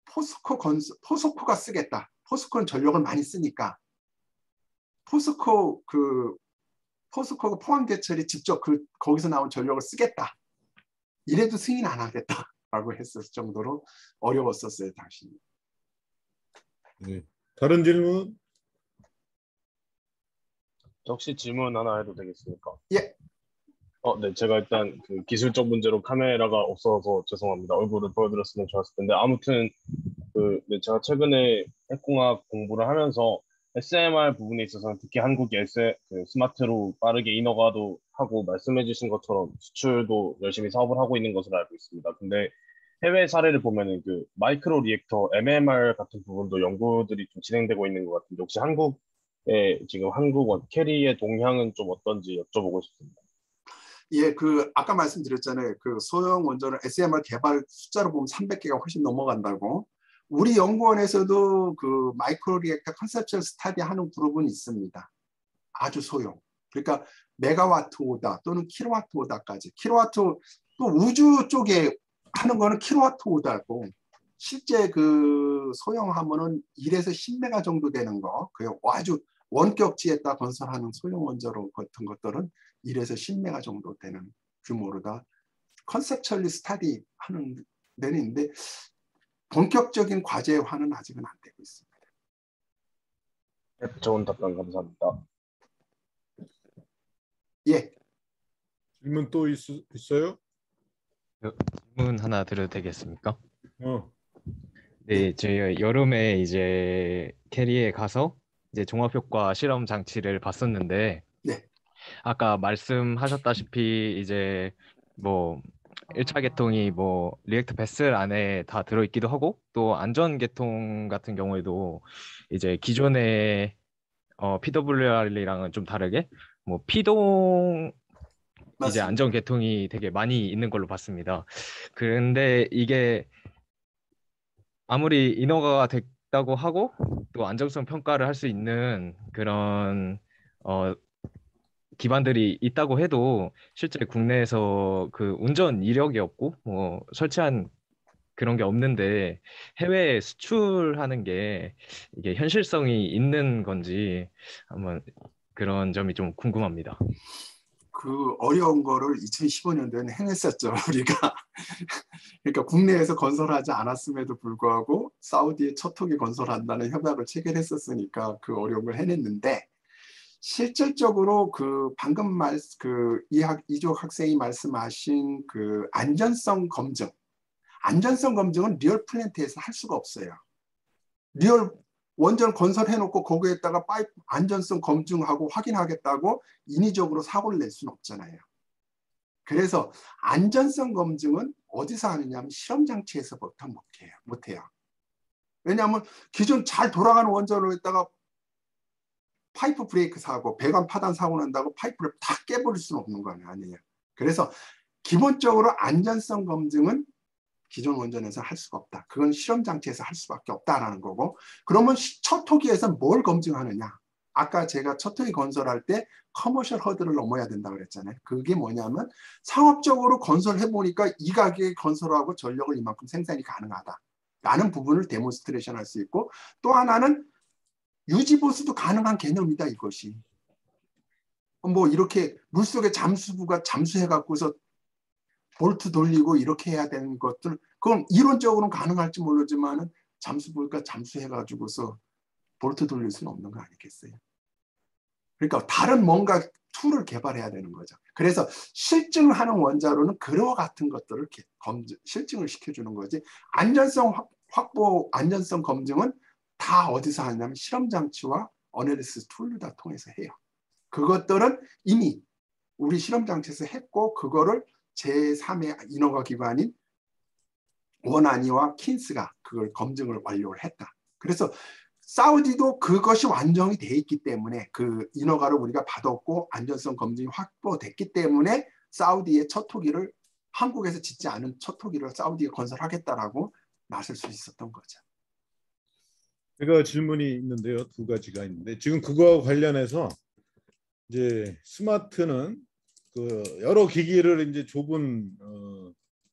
포스코가 쓰겠다. 포스코는 전력을 많이 쓰니까 포스코가 포항제철이 직접 거기서 나온 전력을 쓰겠다. 이래도 승인 안 하겠다라고 했을 정도로 어려웠었어요, 당시. 네. 다른 질문? 혹시 질문 하나 해도 되겠습니까? 예. 네, 제가 일단 기술적 문제로 카메라가 없어서 죄송합니다. 얼굴을 보여드렸으면 좋았을 텐데, 아무튼 네, 제가 최근에 핵공학 공부를 하면서 SMR 부분에 있어서는 특히 한국이 스마트로 빠르게 인허가도 하고 말씀해주신 것처럼 수출도 열심히 사업을 하고 있는 것으로 알고 있습니다. 근데 해외 사례를 보면은 마이크로 리액터 MMR 같은 부분도 연구들이 좀 진행되고 있는 것 같은데, 혹시 지금 한국 캐리의 동향은 좀 어떤지 여쭤보고 싶습니다. 예, 아까 말씀드렸잖아요. 소형 원전을 SMR 개발 숫자로 보면 300개가 훨씬 넘어간다고. 우리 연구원에서도 마이크로 리액터 컨셉츄얼 스타디 하는 그룹은 있습니다. 아주 소형. 그러니까 메가와트 오다 또는 킬로와트 오다까지. 킬로와트, 또 우주 쪽에 하는 거는 킬로와트 오다고. 실제 소형하면은 1에서 10메가 정도 되는 거. 아주 원격지에다 건설하는 소형 원자로 같은 것들은 1에서 10메가 정도 되는 규모로다 컨셉츄얼리 스타디 하는 데는 있는데, 본격적인 과제화는 아직은 안 되고 있습니다. 네, 좋은 답변 감사합니다. 예. 질문 또 있어요? 질문 하나 드려도 되겠습니까? 네, 저희가 여름에 이제 캐리에 가서 이제 종합효과 실험 장치를 봤었는데, 네. 아까 말씀하셨다시피 이제 뭐 1차 계통이 뭐 리액터 베슬 안에 다 들어있기도 하고, 또 안전 계통 같은 경우에도 이제 기존의 PWR이랑은 좀 다르게 뭐 피동 이제 맞습니다. 안전 계통이 되게 많이 있는 걸로 봤습니다. 그런데 이게 아무리 인허가가 됐다고 하고 또 안정성 평가를 할 수 있는 그런 어, 기반들이 있다고 해도 실제 국내에서 그 운전 이력이 없고 뭐 설치한 그런 게 없는데 해외에 수출하는 게 이게 현실성이 있는 건지 한번 그런 점이 좀 궁금합니다. 그 어려운 거를 2015년도에는 해냈었죠, 우리가. 그러니까 국내에서 건설하지 않았음에도 불구하고 사우디에 첫 톡이 건설한다는 협약을 체결했었으니까 그 어려운 걸 해냈는데, 실질적으로 그 방금 이쪽 학생이 말씀하신 그 안전성 검증은 리얼 플랜트에서 할 수가 없어요. 리얼 원전 건설해놓고 거기에다가 파이프 안전성 검증하고 확인하겠다고 인위적으로 사고를 낼 수는 없잖아요. 그래서 안전성 검증은 어디서 하느냐면 실험장치에서부터 못해요. 왜냐하면 기존 잘 돌아가는 원전으로 했다가 파이프 브레이크 사고, 배관 파단 사고 난다고 파이프를 다 깨버릴 수는 없는 거 아니에요. 그래서 기본적으로 안전성 검증은 기존 원전에서 할 수가 없다. 그건 실험장치에서 할 수밖에 없다라는 거고, 그러면 첫 토기에서 뭘 검증하느냐? 아까 제가 첫 토기 건설할 때 커머셜 허들을 넘어야 된다고 그랬잖아요. 그게 뭐냐면 상업적으로 건설해보니까 이 가격에 건설하고 전력을 이만큼 생산이 가능하다 라는 부분을 데몬스트레이션 할 수 있고, 또 하나는 유지보수도 가능한 개념이다, 이것이. 뭐 이렇게 물속에 잠수부가 잠수해갖고서 볼트 돌리고 이렇게 해야 되는 것들, 그건 이론적으로는 가능할지 모르지만은 잠수부가 잠수해가지고서 볼트 돌릴 수는 없는 거 아니겠어요? 그러니까 다른 뭔가 툴을 개발해야 되는 거죠. 그래서 실증하는 원자로는 그와 같은 것들을 실증을 시켜주는 거지. 안전성 확보, 안전성 검증은 다 어디서 하냐면 실험장치와 어널리시스 툴을 다 통해서 해요. 그것들은 이미 우리 실험장치에서 했고, 그거를 제3의 인허가 기관인 원안이와 킨스가 그걸 검증을 완료를 했다. 그래서 사우디도 그것이 완성이 돼 있기 때문에 그 인허가를 우리가 받았고 안전성 검증이 확보됐기 때문에 사우디의 첫 토기를, 한국에서 짓지 않은 첫 토기를 사우디에 건설하겠다라고 나설 수 있었던 거죠. 제가 질문이 있는데요. 두 가지가 있는데, 지금 그거와 관련해서 이제 스마트는 그 여러 기기를 이제 좁은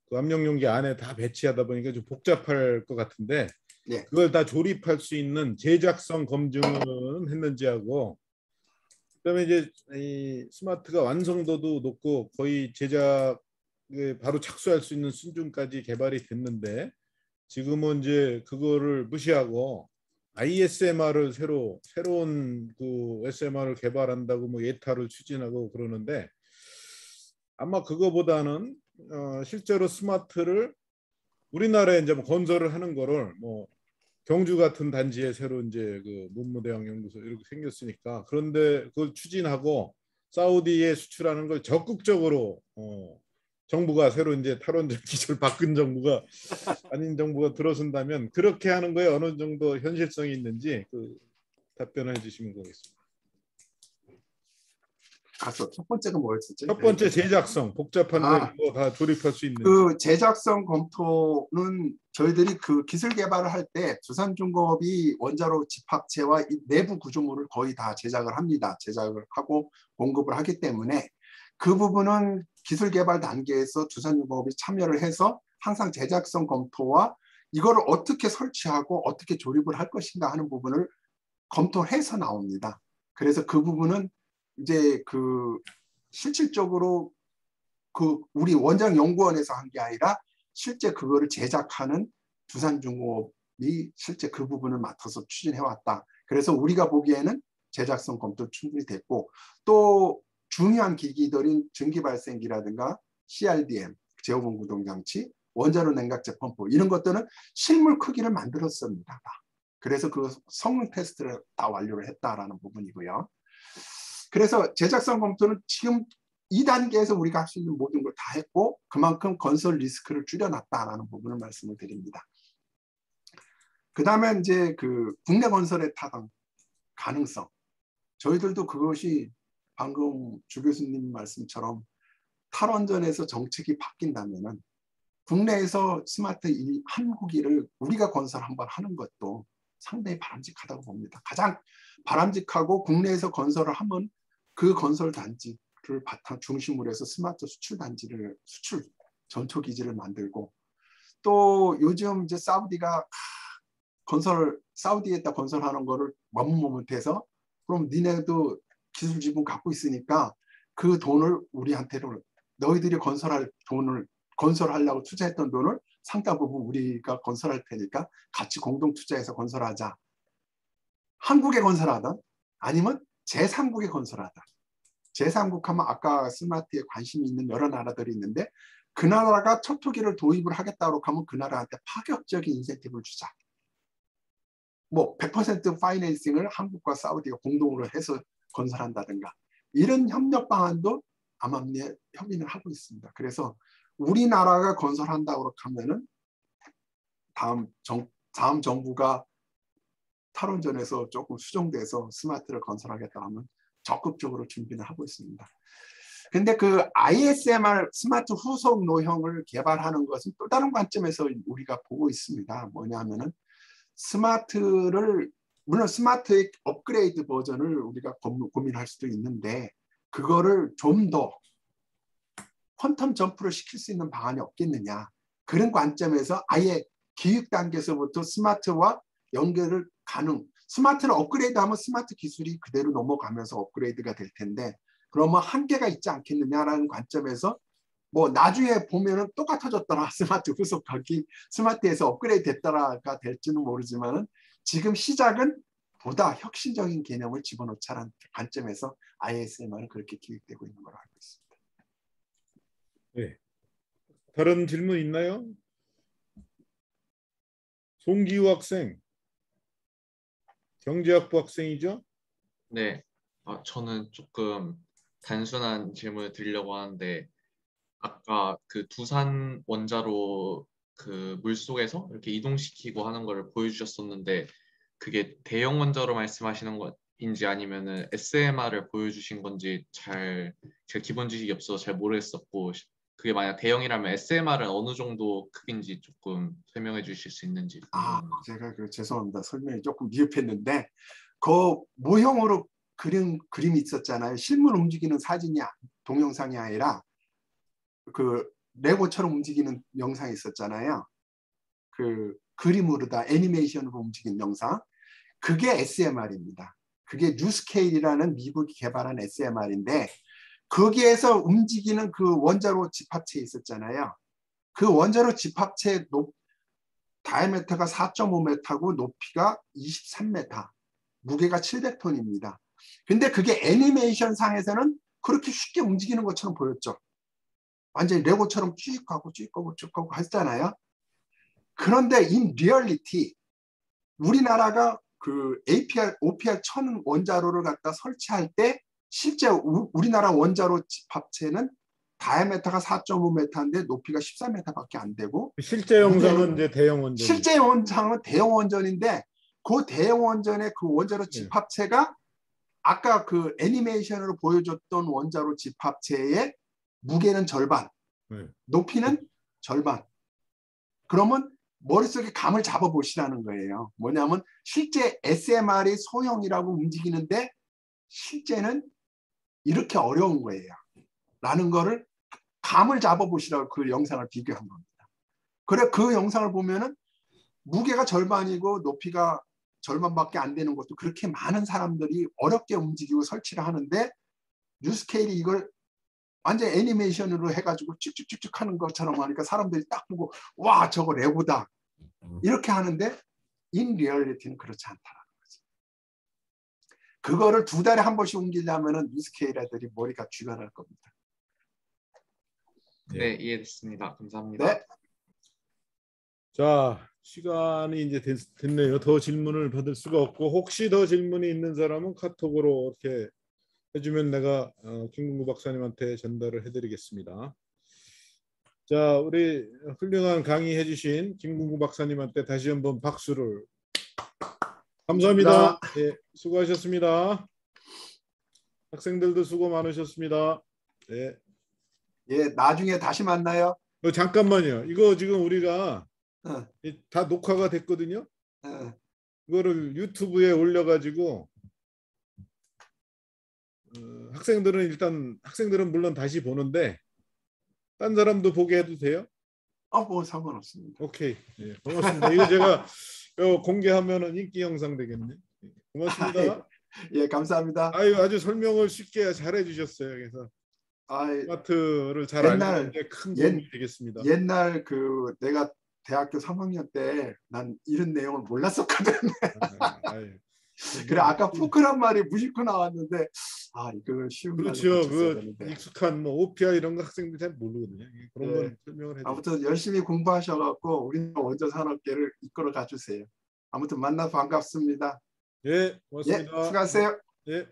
그 압력 용기 안에 다 배치하다 보니까 좀 복잡할 것 같은데, 네. 그걸 다 조립할 수 있는 제작성 검증은 했는지 하고, 그다음에 이제 이 스마트가 완성도도 높고 거의 제작에 바로 착수할 수 있는 수준까지 개발이 됐는데, 지금은 이제 그거를 무시하고 ISMR을 새로운 그 SMR을 개발한다고 뭐 예타를 추진하고 그러는데, 아마 그거보다는 실제로 스마트를 우리나라에 이제 뭐 건설을 하는 거를 뭐 경주 같은 단지에 새로 이제 그 문무대왕 연구소 이렇게 생겼으니까, 그런데 그걸 추진하고 사우디에 수출하는 걸 적극적으로 정부가 새로 이제 탈원전 기술 바꾼 정부가 아닌 정부가 들어선다면 그렇게 하는 거에 어느 정도 현실성이 있는지 그 답변해 주시면 되겠습니다. 첫 번째가 뭐였었죠? 첫 번째 제작성, 복잡한 걸 다 조립할 수 있는지. 그 제작성 검토는 저희들이 그 기술 개발을 할 때 두산중공업이 원자로 집합체와 내부 구조물을 거의 다 제작을 합니다. 제작을 하고 공급을 하기 때문에 그 부분은 기술 개발 단계에서 두산중공업이 참여를 해서 항상 제작성 검토와 이거를 어떻게 설치하고 어떻게 조립을 할 것인가 하는 부분을 검토해서 나옵니다. 그래서 그 부분은 이제 그 실질적으로 그 우리 원자력연구원에서 한 게 아니라 실제 그거를 제작하는 두산중공업이 실제 그 부분을 맡아서 추진해왔다. 그래서 우리가 보기에는 제작성 검토 충분히 됐고, 또 중요한 기기들인 증기발생기라든가 CRDM, 제어봉구동장치, 원자로 냉각제 펌프 이런 것들은 실물 크기를 만들었습니다. 그래서 그 성능 테스트를 다 완료를 했다라는 부분이고요. 그래서 제작성 검토는 지금 2단계에서 우리가 할 수 있는 모든 걸 다 했고, 그만큼 건설 리스크를 줄여놨다라는 부분을 말씀을 드립니다. 그 다음에 이제 그 국내 건설의 타당 가능성. 저희들도 그것이 방금 주 교수님 말씀처럼 탈원전에서 정책이 바뀐다면은 국내에서 스마트 한국일을 우리가 건설 한번 하는 것도 상당히 바람직하다고 봅니다. 가장 바람직하고 국내에서 건설을 하면 그 건설 단지를 바탕 중심으로 해서 스마트 수출 단지를 수출 전초 기지를 만들고 또 요즘 이제 사우디가 사우디에다 건설하는 거를 머뭇머뭇해서 그럼 니네도 기술 지분 갖고 있으니까 그 돈을 우리한테로 너희들이 건설하려고 투자했던 돈을 상당 부분 우리가 건설할 테니까 같이 공동 투자해서 건설하자. 한국에 건설하든 아니면 제3국에 건설하든. 제3국 하면 아까 스마트에 관심이 있는 여러 나라들이 있는데 그 나라가 첫 토기를 도입을 하겠다고 하면 그 나라한테 파격적인 인센티브를 주자. 뭐 100% 파이낸싱을 한국과 사우디가 공동으로 해서 건설한다든가 이런 협력 방안도 암암리에 협의를 하고 있습니다. 그래서 우리나라가 건설한다고 하면은 다음 정부가 탈원전에서 조금 수정돼서 스마트를 건설하겠다 하면 적극적으로 준비를 하고 있습니다. 근데 그 ISMR 스마트 후속 노형을 개발하는 것은 또 다른 관점에서 우리가 보고 있습니다. 뭐냐면은 물론 스마트의 업그레이드 버전을 우리가 고민할 수도 있는데 그거를 좀 더 퀀텀 점프를 시킬 수 있는 방안이 없겠느냐. 그런 관점에서 아예 기획 단계에서부터 스마트와 연결을 스마트를 업그레이드하면 스마트 기술이 그대로 넘어가면서 업그레이드가 될 텐데 그러면 한계가 있지 않겠느냐라는 관점에서 뭐 나중에 보면은 똑같아졌더라. 스마트 후속하기 스마트에서 업그레이드 됐더라가 될지는 모르지만은 지금 시작은 보다 혁신적인 개념을 집어넣자라는 관점에서 ISMR은 그렇게 기획되고 있는 걸로 알고 있습니다. 네. 다른 질문 있나요? 송기우 학생, 경제학부 학생이죠? 네, 저는 조금 단순한 질문을 드리려고 하는데 아까 그 두산 원자로 그 물속에서 이렇게 이동시키고 하는 거를 보여주셨었는데 그게 대형 원자로 말씀하시는 건지 아니면은 SMR을 보여주신 건지 제가 기본 지식이 없어서 잘 모르겠었고 그게 만약 대형이라면 SMR은 어느 정도 크기인지 조금 설명해 주실 수 있는지 궁금합니다. 제가 죄송합니다. 설명이 조금 미흡했는데 그 모형으로 그림이 있었잖아요. 실물 움직이는 사진이 동영상이 아니라 그 레고처럼 움직이는 영상이 있었잖아요. 그 그림으로 다 애니메이션으로 움직이는 영상. 그게 SMR입니다. 그게 뉴스케일이라는 미국이 개발한 SMR인데 거기에서 움직이는 그 원자로 집합체 있었잖아요. 그 원자로 집합체 다이아미터가 4.5m고 높이가 23m, 무게가 700톤입니다. 근데 그게 애니메이션 상에서는 그렇게 쉽게 움직이는 것처럼 보였죠. 완전히 레고처럼 쭉 가고 쭉 가고 쭉 가고 했잖아요. 그런데 in reality 우리나라가 그 OPR 1000 원자로를 갖다 설치할 때 실제 우리나라 원자로 집합체는 다이아미터가 4.5m인데 높이가 14m밖에 안 되고 실제 영상은 이제 대형 원전. 실제 영상은 대형 원전인데 그 대형 원전의 그 원자로 집합체가 아까 그 애니메이션으로 보여줬던 원자로 집합체의 무게는 절반, 높이는 절반. 그러면 머릿속에 감을 잡아보시라는 거예요. 뭐냐면 실제 SMR이 소형이라고 움직이는데 실제는 이렇게 어려운 거예요. 라는 거를 감을 잡아보시라고 그 영상을 비교한 겁니다. 그래 그 영상을 보면은 무게가 절반이고 높이가 절반밖에 안 되는 것도 그렇게 많은 사람들이 어렵게 움직이고 설치를 하는데 뉴스케일이 이걸 완전 애니메이션으로 해가지고 쭉쭉쭉쭉 하는 것처럼 하니까 사람들이 딱 보고 와 저거 레고다 이렇게 하는데 in reality는 그렇지 않다라는 거죠. 그거를 2달에 한 번씩 옮기려면은 뉴스케일 애들이 머리가 쥐가 날 겁니다. 네, 이해됐습니다. 감사합니다. 네. 자, 시간이 이제 됐네요. 더 질문을 받을 수가 없고 혹시 더 질문이 있는 사람은 카톡으로 이렇게 해주면 내가 김근구 박사님한테 전달을 해드리겠습니다. 자, 우리 훌륭한 강의해 주신 김근구 박사님한테 다시 한번 박수를. 감사합니다. 예, 수고하셨습니다. 학생들도 수고 많으셨습니다. 네. 예, 나중에 다시 만나요. 잠깐만요. 이거 지금 우리가 어, 다 녹화가 됐거든요. 어. 이거를 유튜브에 올려가지고 학생들은 물론 다시 보는데 딴 사람도 보게 해도 돼요? 뭐 상관없습니다. 오케이. 예, 고맙습니다. 이거 제가 공개하면은 인기 영상 되겠네. 고맙습니다. 예, 감사합니다. 아주 설명을 쉽게 잘해 주셨어요. 그래서 스마트를 잘 알리는 데 큰 도움이 되겠습니다. 옛날 내가 대학교 3학년 때 난 이런 내용을 몰랐었거든. 그래 아까 포크란 말이 무심코 나왔는데 이거 쉬운 말로 그렇죠. 고쳤어야 되는데. 익숙한 OPI 이런 거 학생들이 잘 모르거든요. 그런 건 설명을 해주세요. 아무튼 열심히 공부하셔갖고 우리나라 원전 산업계를 이끌어 가주세요. 아무튼 만나 반갑습니다. 예, 고맙습니다. 예, 수고하세요. 예.